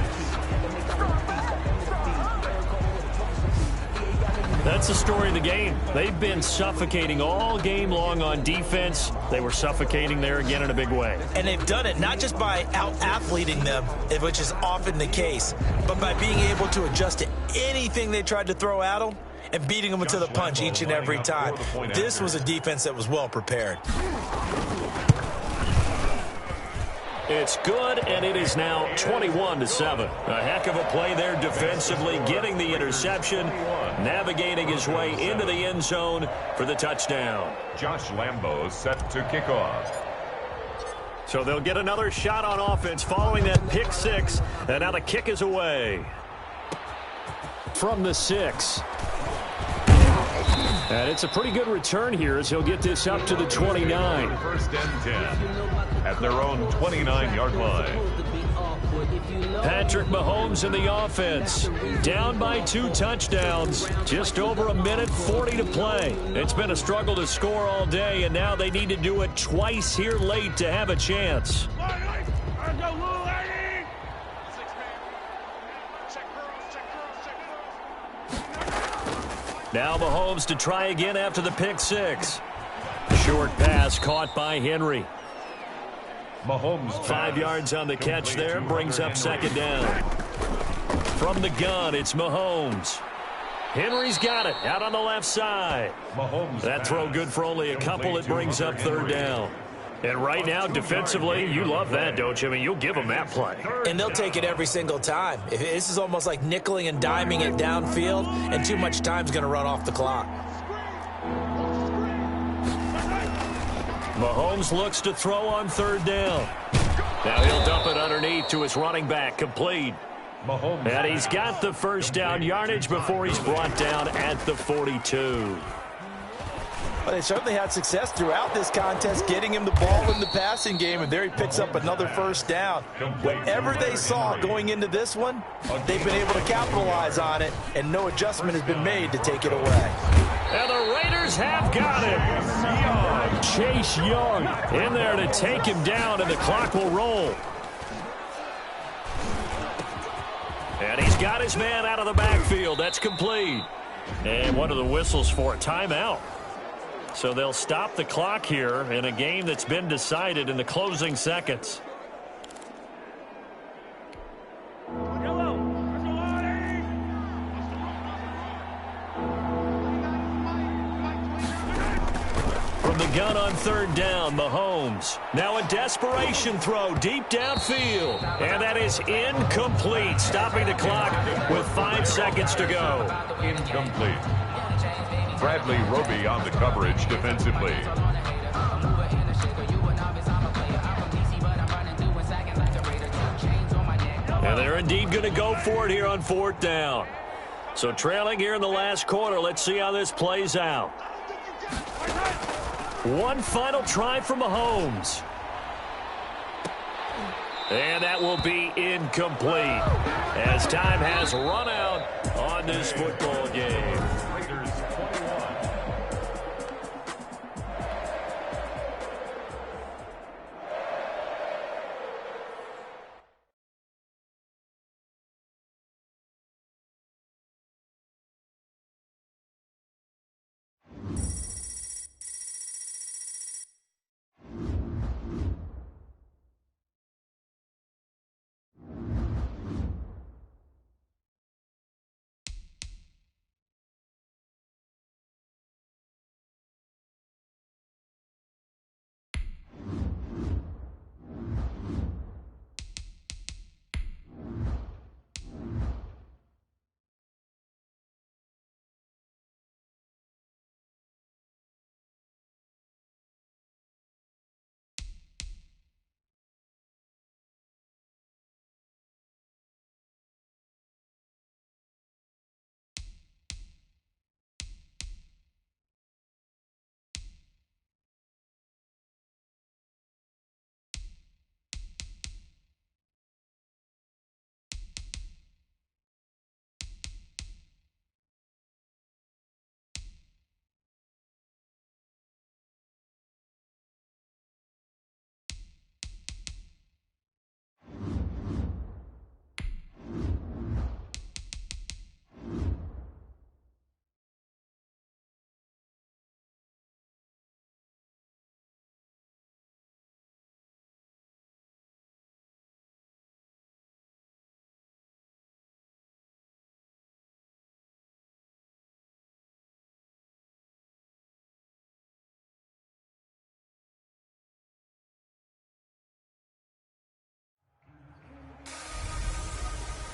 That's the story of the game. They've been suffocating all game long on defense. They were suffocating there again in a big way. And they've done it not just by out-athleting them, which is often the case, but by being able to adjust to anything they tried to throw at them and beating them to the punch each and every time. This was a defense that was well prepared. It's good, and it is now 21-7. A heck of a play there defensively, getting the interception, navigating his way into the end zone for the touchdown. Josh Lambo set to kick off. So they'll get another shot on offense following that pick 6, and now the kick is away. From the 6. And it's a pretty good return here as he'll get this up to the 29. First and 10 at their own 29-yard line. Patrick Mahomes in the offense. Down by 2 touchdowns. Just over 1:40 to play. It's been a struggle to score all day, and now they need to do it twice here late to have a chance. Now Mahomes to try again after the pick 6. Short pass caught by Henry. Mahomes 5 yards on the catch there, brings up second down. From the gun, it's Mahomes. Henry's got it out on the left side. Mahomes that throw good for only a couple. It brings up third down. And right now, defensively, you love that, don't you? I mean, you'll give them that play. And they'll take it every single time. This is almost like nickeling and diming it downfield, and too much time's going to run off the clock. Mahomes looks to throw on third down. Now he'll dump it underneath to his running back, complete. Mahomes. And he's got the first down yardage before he's brought down at the 42. Well, they certainly had success throughout this contest, getting him the ball in the passing game, and there he picks up another first down. Whatever they saw going into this one, they've been able to capitalize on it, and no adjustment has been made to take it away. And the Raiders have got him. Chase Young in there to take him down, and the clock will roll. And he's got his man out of the backfield. That's complete. And what are the whistles for? A timeout. So they'll stop the clock here in a game that's been decided in the closing seconds. From the gun on third down, Mahomes. Now a desperation throw deep downfield. And that is incomplete, stopping the clock with 5 seconds to go. Incomplete. Bradley Roby on the coverage defensively. And they're indeed going to go for it here on fourth down. So trailing here in the last quarter, let's see how this plays out. One final try from Mahomes. And that will be incomplete as time has run out on this football game.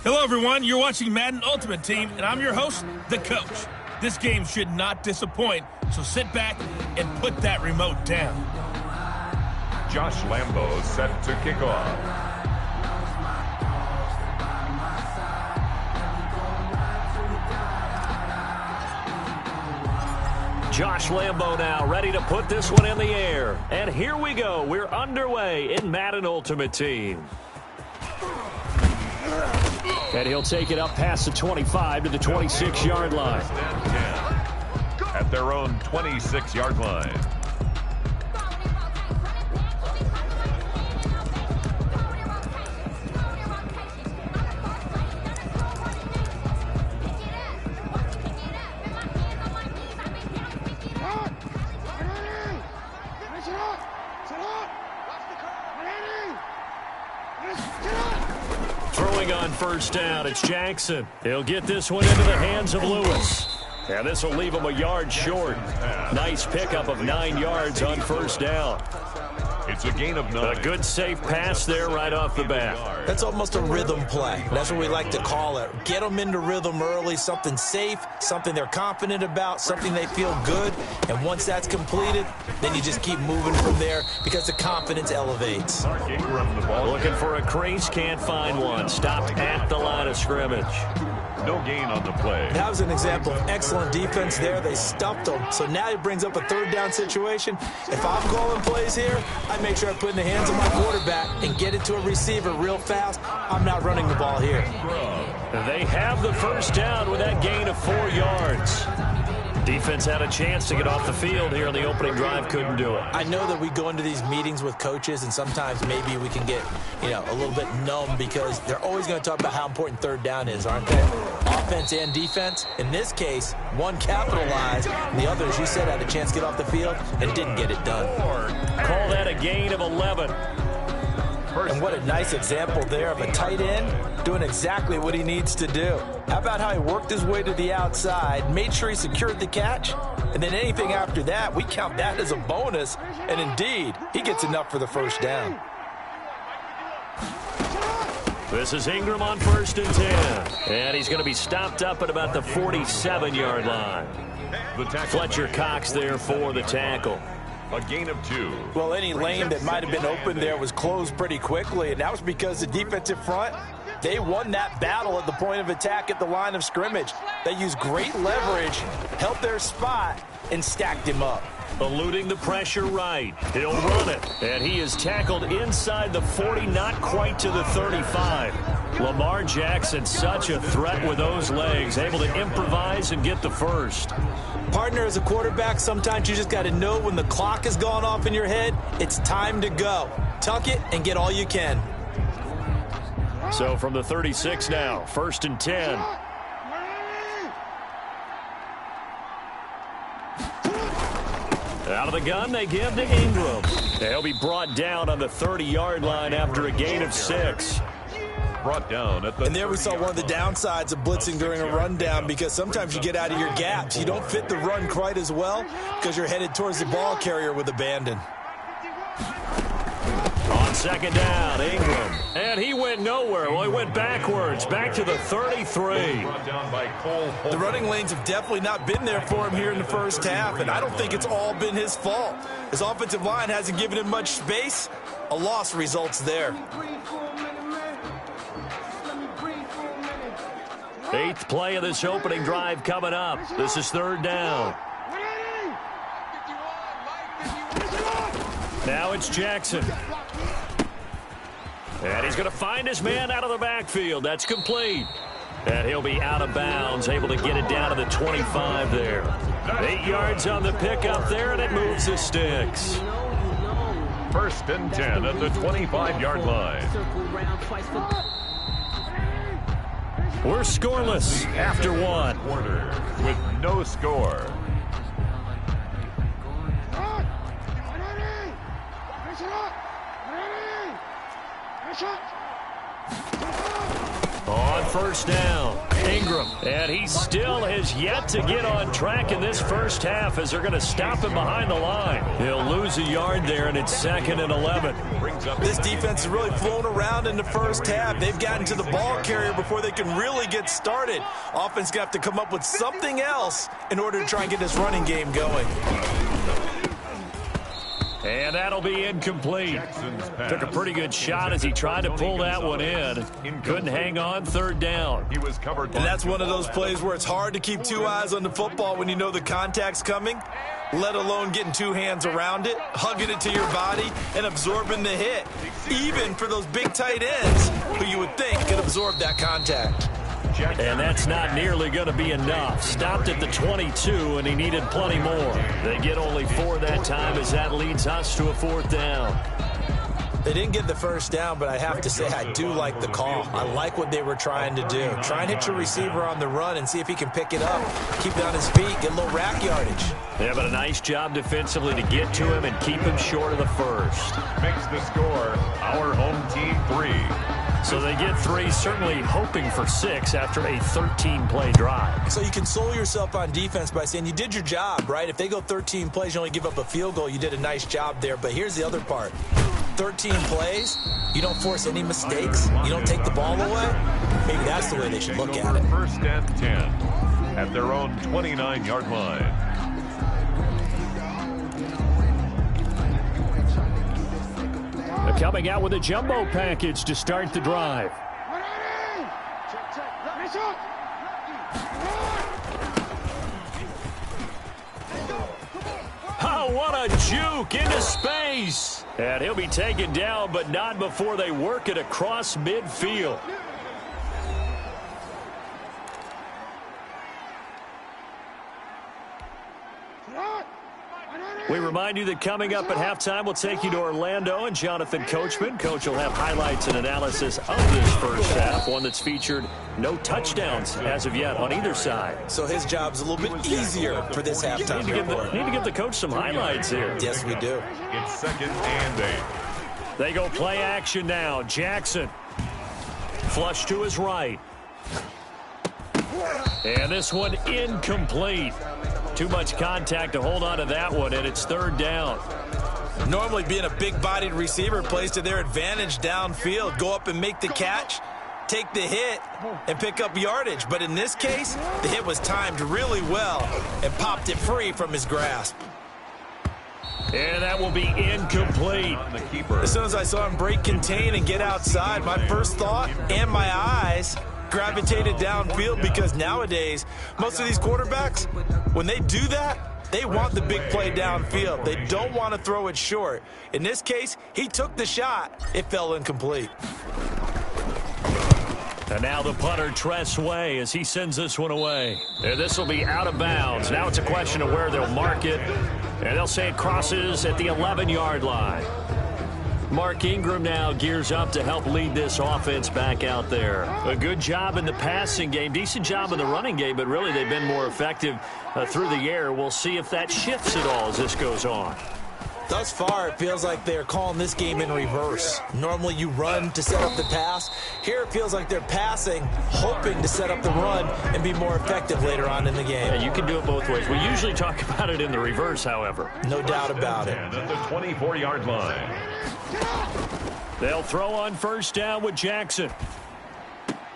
Hello, everyone. You're watching Madden Ultimate Team, and I'm your host, the coach. This game should not disappoint, so sit back and put that remote down. Josh Lambo set to kick off. Josh Lambo now ready to put this one in the air. And here we go. We're underway in Madden Ultimate Team. And he'll take it up past the 25 to the 26-yard line. At their own 26-yard line. Throwing on first down, it's Jackson. He'll get this one into the hands of Lewis. And this will leave him a yard short. Nice pickup of 9 yards on first down. It's a gain of 9. A good safe pass there right off the bat. That's almost a rhythm play. That's what we like to call it. Get them into rhythm early, something safe, something they're confident about, something they feel good. And once that's completed, then you just keep moving from there because the confidence elevates. Looking for a crease, can't find one. Stopped at the line of scrimmage. No gain on the play. That was an example of excellent defense there. They stuffed them. So now it brings up a third down situation. If I'm calling plays here, I make sure I put it in the hands of my quarterback and get it to a receiver real fast. I'm not running the ball here. They have the first down with that gain of 4 yards. Defense had a chance to get off the field here in the opening drive, couldn't do it. I know that we go into these meetings with coaches, and sometimes maybe we can get, a little bit numb because they're always going to talk about how important third down is, aren't they? Offense and defense. In this case, one capitalized, and the other, as you said, had a chance to get off the field and didn't get it done. Call that a gain of 11. And what a nice example there of a tight end doing exactly what he needs to do. How about how he worked his way to the outside, made sure he secured the catch, and then anything after that, we count that as a bonus. And indeed, he gets enough for the first down. This is Ingram on 1st and 10. And he's going to be stopped up at about the 47-yard line. Fletcher Cox there for the tackle. A gain of 2. Well, any lane that might have been open there was closed pretty quickly, and that was because the defensive front, they won that battle at the point of attack at the line of scrimmage. They used great leverage, held their spot, and stacked him up. Eluding the pressure right. He'll run it. And he is tackled inside the 40, not quite to the 35. Lamar Jackson, such a threat with those legs, able to improvise and get the first. Partner, as a quarterback, sometimes you just got to know when the clock has gone off in your head, it's time to go. Tuck it and get all you can. So from the 36 now, 1st and 10. Out of the gun, they give to Ingram. They'll be brought down on the 30-yard line after a gain of 6. Brought down at the and there we saw one of the downsides of blitzing during a rundown because sometimes you get out of your gaps. You don't fit the run quite as well because you're headed towards the ball carrier with abandon. On 2nd down, Ingram. And he went nowhere. Well, he went backwards, back to the 33. The running lanes have definitely not been there for him here in the first half, and I don't think it's all been his fault. His offensive line hasn't given him much space. A loss results there. 8th play of this opening drive coming up. This is 3rd down. Now it's Jackson. And he's going to find his man out of the backfield. That's complete. And he'll be out of bounds, able to get it down to the 25 there. 8 yards on the pickup there, and it moves the sticks. 1st and 10 at the 25-yard line. We're scoreless after 1. Quarter with no score. On first down. Ingram, and he still has yet to get on track in this first half as they're going to stop him behind the line. He'll lose a yard there, and it's 2nd and 11. This defense has really flown around in the first half. They've gotten to the ball carrier before they can really get started. Offense going to have to come up with something else in order to try and get this running game going. And that'll be incomplete. Took a pretty good shot as he tried to pull that one in. Couldn't hang on, 3rd down. He was covered. And that's one of those plays where it's hard to keep 2 eyes on the football when you know the contact's coming, let alone getting 2 hands around it, hugging it to your body, and absorbing the hit. Even for those big tight ends who you would think could absorb that contact. And that's not nearly going to be enough. Stopped at the 22, and he needed plenty more. They get only 4 that time as that leads us to a 4th down. They didn't get the first down, but I have to say I do like the call. I like what they were trying to do. Try and hit your receiver on the run and see if he can pick it up, keep it on his feet, get a little rack yardage. Yeah, but a nice job defensively to get to him and keep him short of the first. Makes the score our home team 3. So they get 3, certainly hoping for 6 after a 13-play drive. So you console yourself on defense by saying you did your job, right? If they go 13 plays, you only give up a field goal, you did a nice job there. But here's the other part. 13 plays, you don't force any mistakes, you don't take the ball away. Maybe that's the way they should look at it. 1st and 10 at their own 29-yard line. Coming out with a jumbo package to start the drive. Oh, what a juke into space. And he'll be taken down, but not before they work it across midfield. We remind you that coming up at halftime, we'll take you to Orlando and Jonathan Coachman. Coach will have highlights and analysis of this first half, one that's featured no touchdowns as of yet on either side. So his job's a little bit easier for this halftime report. Need to give the coach some highlights here. Yes, we do. It's 2nd and 8. They go play action now. Jackson. Flush to his right. And this one incomplete. Too much contact to hold on to that one, and it's 3rd down. Normally being a big-bodied receiver plays to their advantage downfield. Go up and make the catch, take the hit, and pick up yardage. But in this case, the hit was timed really well and popped it free from his grasp. And that will be incomplete. As soon as I saw him break contain and get outside, my first thought and my eyes gravitated downfield, because nowadays, most of these quarterbacks, when they do that, they want the big play downfield. They don't want to throw it short. In this case, he took the shot. It fell incomplete. And now the punter, Tress Way, as he sends this one away. And this will be out of bounds. Now it's a question of where they'll mark it. And they'll say it crosses at the 11-yard line. Mark Ingram now gears up to help lead this offense back out there. A good job in the passing game, decent job in the running game, but really they've been more effective through the air. We'll see if that shifts at all as this goes on. Thus far, it feels like they're calling this game in reverse. Normally you run to set up the pass. Here it feels like they're passing, hoping to set up the run and be more effective later on in the game. Yeah, you can do it both ways. We usually talk about it in the reverse, however. No doubt about it. At the 24-yard line. They'll throw on 1st down with Jackson.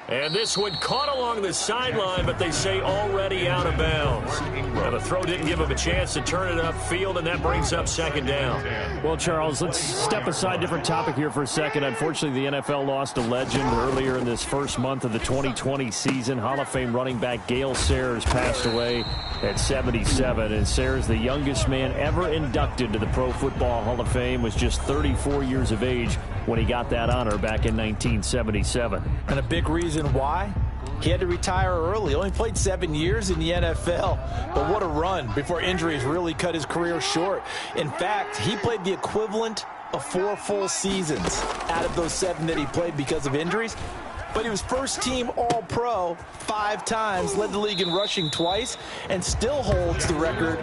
And this one caught along the sideline, but they say already out of bounds. Now the throw didn't give him a chance to turn it upfield, and that brings up 2nd down. Well, Charles, let's step aside, different topic here for a second. Unfortunately, the NFL lost a legend earlier in this first month of the 2020 season. Hall of Fame running back Gale Sayers passed away at 77, and Sayers, the youngest man ever inducted to the Pro Football Hall of Fame, was just 34 years of age when he got that honor back in 1977. And a big reason why? He had to retire early. Only played 7 years in the NFL. But what a run before injuries really cut his career short. In fact, he played the equivalent of 4 full seasons out of those 7 that he played because of injuries. but he was first-team All-Pro 5 times, led the league in rushing twice, and still holds the record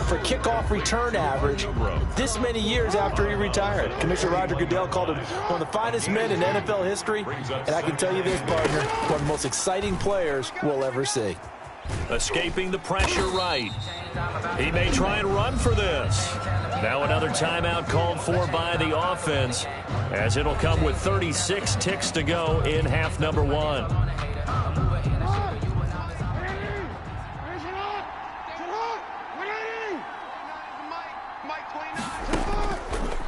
for kickoff return average this many years after he retired. Commissioner Roger Goodell called him one of the finest men in NFL history, and I can tell you this, partner, one of the most exciting players we'll ever see. Escaping the pressure right. He may try and run for this. Now another timeout called for by the offense, as it'll come with 36 ticks to go in half number 1.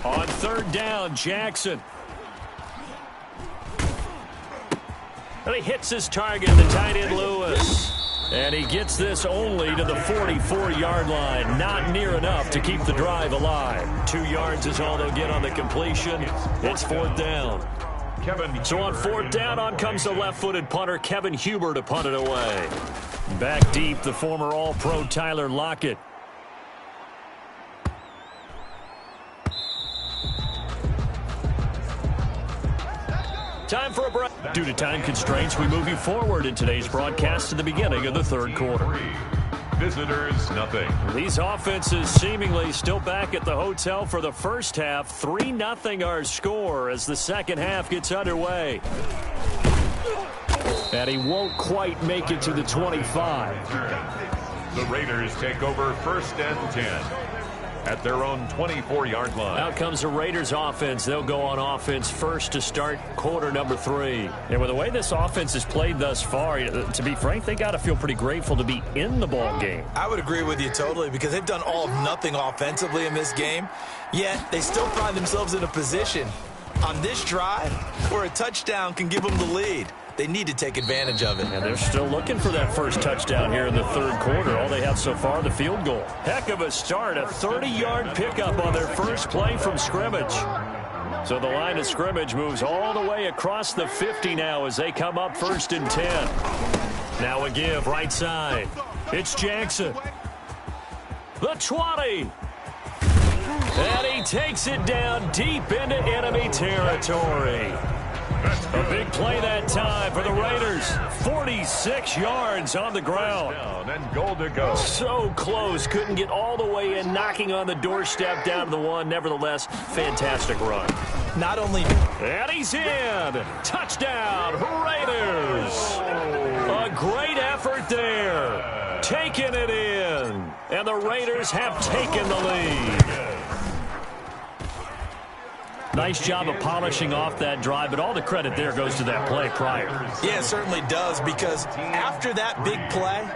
On third down, Jackson. And he hits his target, the tight end Lewis. And he gets this only to the 44-yard line. Not near enough to keep the drive alive. 2 yards is all they'll get on the completion. It's fourth down. So on fourth down, on comes the left-footed punter, Kevin Huber, to punt it away. Back deep, the former All-Pro Tyler Lockett. Time for a break. Due to time constraints, we move you forward in today's broadcast to the beginning of the third quarter. Visitors, nothing. These offenses seemingly still back at the hotel for the first half. 3-0 our score as the second half gets underway. And he won't quite make it to the 25. The Raiders take over first and 10. At their own 24-yard line. Out comes the Raiders offense. They'll go on offense first to start quarter number 3. And with the way this offense has played thus far, to be frank, they got to feel pretty grateful to be in the ball game. I would agree with you totally, because they've done all of nothing offensively in this game, yet they still find themselves in a position on this drive where a touchdown can give them the lead. They need to take advantage of it. And they're still looking for that first touchdown here in the third quarter. All they have so far, the field goal. Heck of a start, a 30-yard pickup on their first play from scrimmage. So the line of scrimmage moves all the way across the 50 now as they come up first and 10. Now a give right side. It's Jackson. The 20. And he takes it down deep into enemy territory. A big play that time for the Raiders. 46 yards on the ground. And goal to go. So close. Couldn't get all the way in, knocking on the doorstep down to the 1. Nevertheless, fantastic run. Not only... And he's in. Touchdown, Raiders. A great effort there. Taking it in. And the Raiders have taken the lead. Nice job of polishing off that drive, but all the credit there goes to that play prior. Yeah, it certainly does, because after that big play,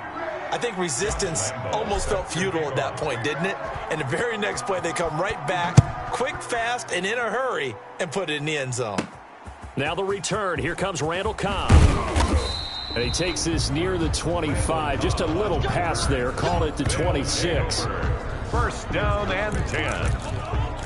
I think resistance almost felt futile at that point, didn't it? And the very next play, they come right back, quick, fast, and in a hurry, and put it in the end zone. Now the return. Here comes Randall Cobb. And he takes this near the 25. Just a little pass there. Call it the 26. First down and 10.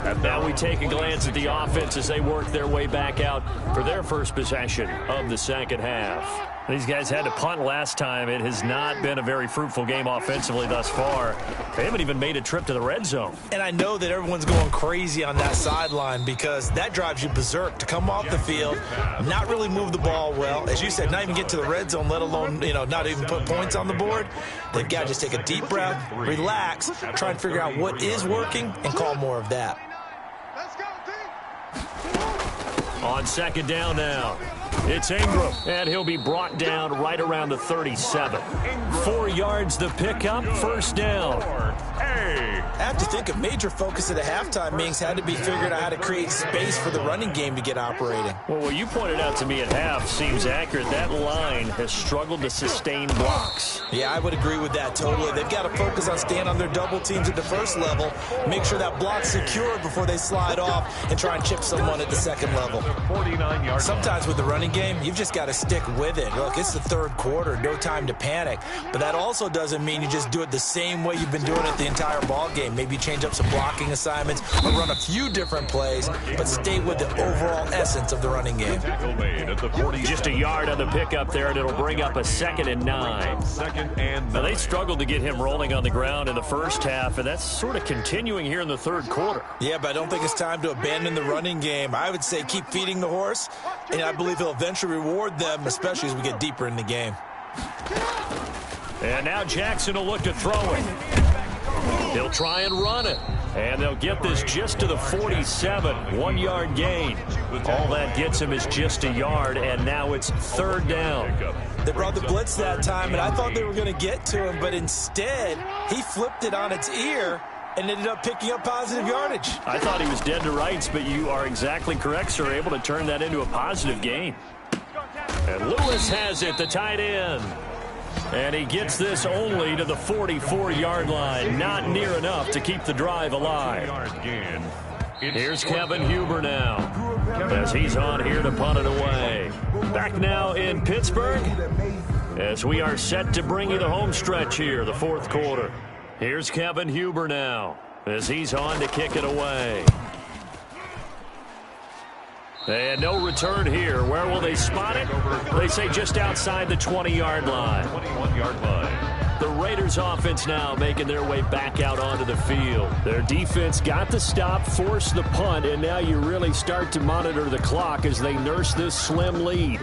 And now we take a glance at the offense as they work their way back out for their first possession of the second half. These guys had to punt last time. It has not been a very fruitful game offensively thus far. They haven't even made a trip to the red zone. And I know that everyone's going crazy on that sideline, because that drives you berserk to come off the field, not really move the ball well. As you said, not even get to the red zone, let alone, not even put points on the board. They've got to just take a deep breath, relax, try and figure out what is working, and call more of that. On second down now, it's Ingram, and he'll be brought down right around the 37. 4 yards the pickup, first down. I have to think a major focus at the halftime meetings had to be figuring out how to create space for the running game to get operating. Well, what you pointed out to me at half seems accurate. That line has struggled to sustain blocks. Yeah, I would agree with that totally. They've got to focus on staying on their double teams at the first level, make sure that block's secure before they slide off and try and chip someone at the second level. 49 yards. Sometimes with the running game, you've just got to stick with it. Look, it's the third quarter, no time to panic. But that also doesn't mean you just do it the same way you've been doing it the entire ball game. game. Maybe change up some blocking assignments or run a few different plays, but stay with the overall essence of the running game. Just a yard on the pickup there, and it'll bring up a 2nd and 9. Now, they struggled to get him rolling on the ground in the first half, and that's sort of continuing here in the third quarter. Yeah, but I don't think it's time to abandon the running game. I would say keep feeding the horse, and I believe he'll eventually reward them, especially as we get deeper in the game. And now Jackson will look to throw it. He'll try and run it. And they'll get this just to the 47, 1-yard gain. All that gets him is just a yard, and now it's 3rd down. They brought the blitz that time, and I thought they were going to get to him, but instead, he flipped it on its ear and ended up picking up positive yardage. I thought he was dead to rights, but you are exactly correct, sir, able to turn that into a positive gain. And Lewis has it, the tight end. And he gets this only to the 44-yard line. Not near enough to keep the drive alive. Here's Kevin Huber now, as he's on here to punt it away. Back now in Pittsburgh, as we are set to bring you the home stretch here, the 4th quarter. Here's Kevin Huber now, as he's on to kick it away. And no return here. Where will they spot it? They say just outside the 20-yard line. 21-yard line. The Raiders offense now making their way back out onto the field. Their defense got the stop, forced the punt, and now you really start to monitor the clock as they nurse this slim lead.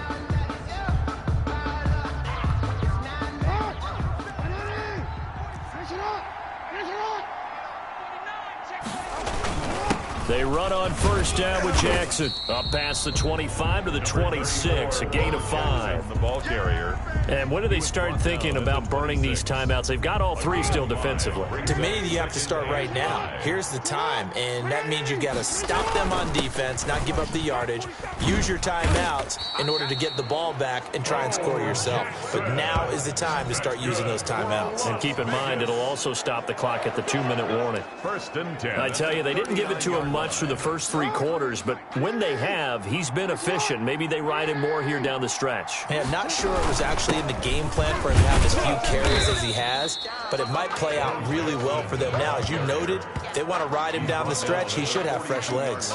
They run on 1st down with Jackson. Up past the 25 to the 26, a gain of 5. The ball carrier. And when do they start thinking about burning these timeouts? They've got all 3 still defensively. To me, you have to start right now. Here's the time, and that means you've got to stop them on defense, not give up the yardage, use your timeouts in order to get the ball back and try and score yourself. But now is the time to start using those timeouts. And keep in mind, it'll also stop the clock at the 2-minute warning. 1st and 10. I tell you, they didn't give it to him much through the first 3 quarters, but when they have, he's been efficient. Maybe they ride him more here down the stretch. Hey, I'm not sure it was actually in the game plan for him to have as few carries as he has, but it might play out really well for them now. As you noted, they want to ride him down the stretch. He should have fresh legs.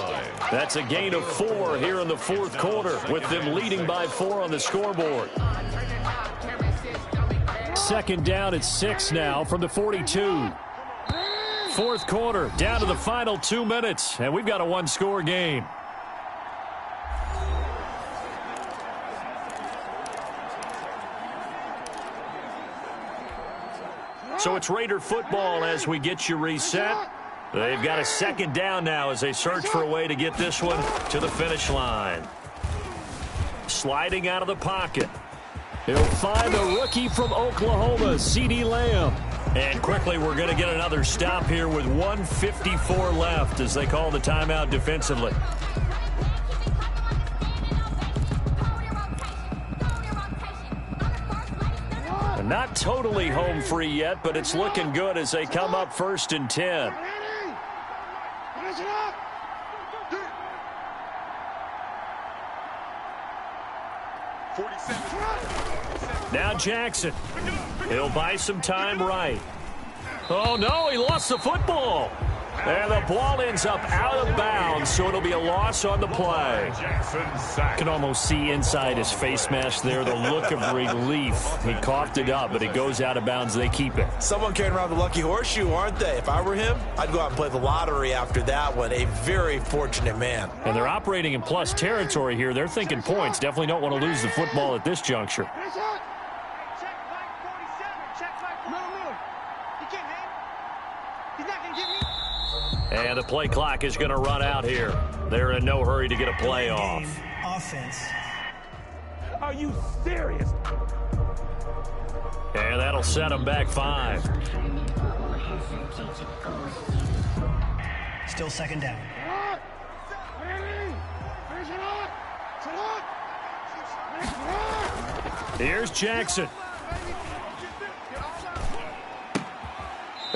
That's a gain of 4 here in the 4th quarter, with them leading by 4 on the scoreboard. 2nd down at 6 now from the 42. 4th quarter, down to the final 2 minutes, and we've got a 1-score game. So it's Raider football as we get you reset. They've got a 2nd down now as they search for a way to get this one to the finish line. Sliding out of the pocket. He'll find a rookie from Oklahoma, CeeDee Lamb. And quickly, we're going to get another stop here with 1:54 left as they call the timeout defensively. Not totally home free yet, but it's looking good as they come up 1st and 10. Now Jackson. He'll buy some time right. Oh, no, he lost the football. And the ball ends up out of bounds, so it'll be a loss on the play. Can almost see inside his face mask there, the look of relief. He coughed it up, but it goes out of bounds. They keep it. Someone carrying around the lucky horseshoe, aren't they? If I were him, I'd go out and play the lottery after that one. A very fortunate man. And they're operating in plus territory here. They're thinking points. Definitely don't want to lose the football at this juncture. And the play clock is going to run out here. They're in no hurry to get a play off. Offense. Are you serious? And that'll set them back 5. Still 2nd down. Here's Jackson.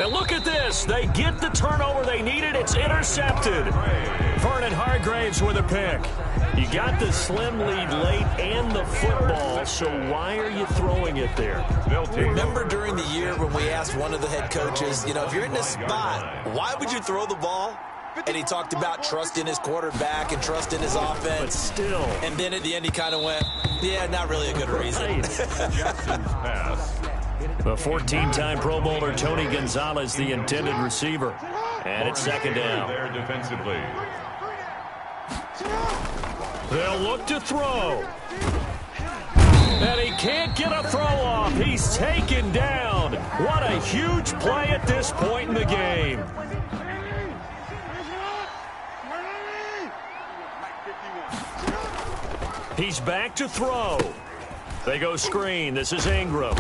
And look at this. They get the turnover they needed. It's intercepted. Vernon Hargreaves with a pick. You got the slim lead late and the football, so why are you throwing it there? Remember during the year when we asked one of the head coaches, you know, if you're in this spot, why would you throw the ball? And he talked about trust in his quarterback and trust in his offense. But still. And then at the end he kind of went, yeah, not really a good reason. Jackson's pass. The 14-time Pro Bowler Tony Gonzalez, the intended receiver. And it's second down. There defensively. They'll look to throw. And he can't get a throw off. He's taken down. What a huge play at this point in the game. He's back to throw. They go screen. This is Ingram.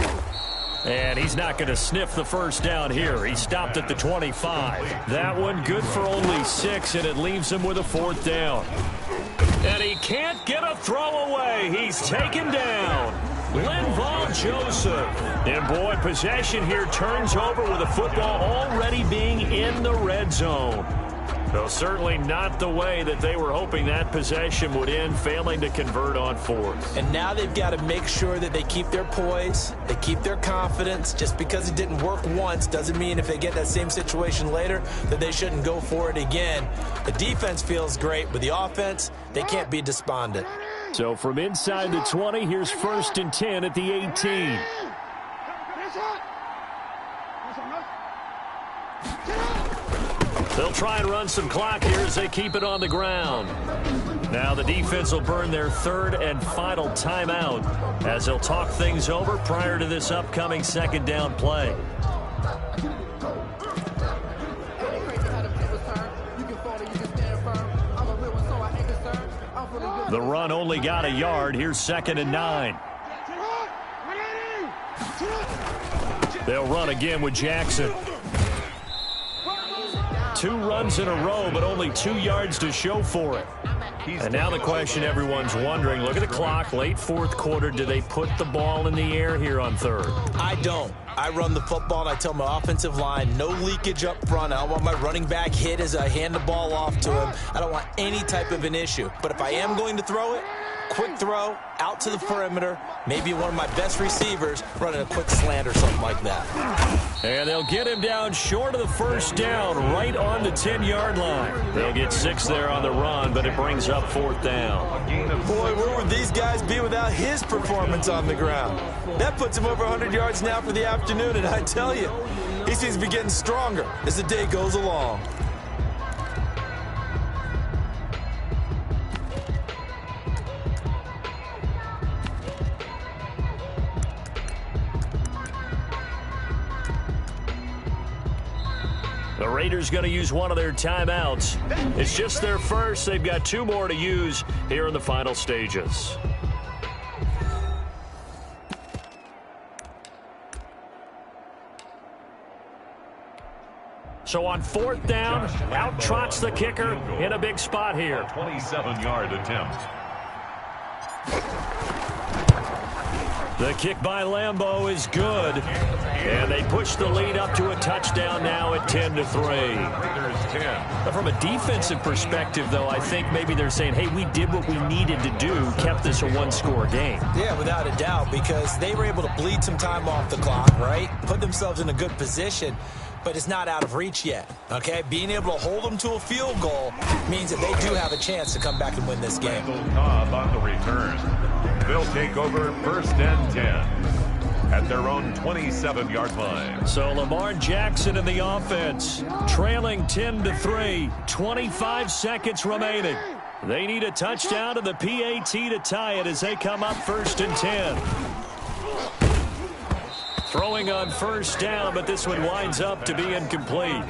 And he's not going to sniff the first down here. He stopped at the 25. That one good for only 6, and it leaves him with a 4th down. And he can't get a throw away. He's taken down. Linval Joseph. And boy, possession here turns over with the football already being in the red zone. Though certainly not the way that they were hoping that possession would end, failing to convert on 4th. And now they've got to make sure that they keep their poise, they keep their confidence. Just because it didn't work once doesn't mean if they get that same situation later that they shouldn't go for it again. The defense feels great, but the offense, they can't be despondent. So from inside the 20, here's 1st and 10 at the 18. They'll try and run some clock here as they keep it on the ground. Now the defense will burn their 3rd and final timeout as they'll talk things over prior to this upcoming 2nd down play. The run only got a yard. Here's 2nd and 9. They'll run again with Jackson. 2 runs in a row, but only 2 yards to show for it. And now the question everyone's wondering, look at the clock, late 4th quarter, do they put the ball in the air here on 3rd? I don't. I run the football, and I tell my offensive line, no leakage up front. I don't want my running back hit as I hand the ball off to him. I don't want any type of an issue. But if I am going to throw it, quick throw, out to the perimeter, maybe one of my best receivers running a quick slant or something like that. And they'll get him down short of the first down, right on the 10-yard line. They'll get 6 there on the run, but it brings up 4th down. Boy, where would these guys be without his performance on the ground? That puts him over 100 yards now for the afternoon, and I tell you, he seems to be getting stronger as the day goes along. The Raiders going to use one of their timeouts. It's just their first. They've got 2 more to use here in the final stages. So on 4th down, out trots the kicker in a big spot here. 27-yard attempt. The kick by Lambeau is good. And they push the lead up to a touchdown now at 10-3. Raiders 10. From a defensive perspective, though, I think maybe they're saying, hey, we did what we needed to do, kept this a 1-score game. Yeah, without a doubt, because they were able to bleed some time off the clock, right? Put themselves in a good position, but it's not out of reach yet, okay? Being able to hold them to a field goal means that they do have a chance to come back and win this game. Cobb on the return. They'll take over 1st and 10 at their own 27-yard line. So Lamar Jackson in the offense, trailing 10-3, 25 seconds remaining. They need a touchdown to the PAT to tie it as they come up 1st and 10. Throwing on 1st down, but this one winds up to be incomplete.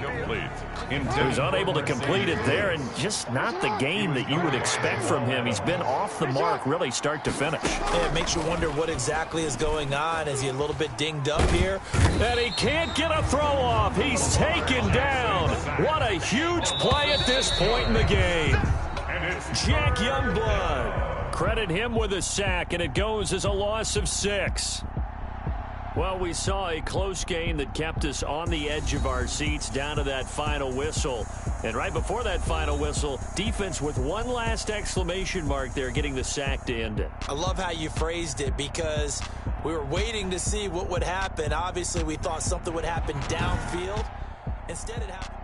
He was unable to complete it there, and just not the game that you would expect from him. He's been off the mark really start to finish. Yeah, it makes you wonder what exactly is going on. Is he a little bit dinged up here? And he can't get a throw off. He's taken down. What a huge play at this point in the game. Jack Youngblood. Credit him with a sack, and it goes as a loss of 6. Well, we saw a close game that kept us on the edge of our seats down to that final whistle. And right before that final whistle, defense with one last exclamation mark there, getting the sack to end it. I love how you phrased it, because we were waiting to see what would happen. Obviously, we thought something would happen downfield. Instead, it happened.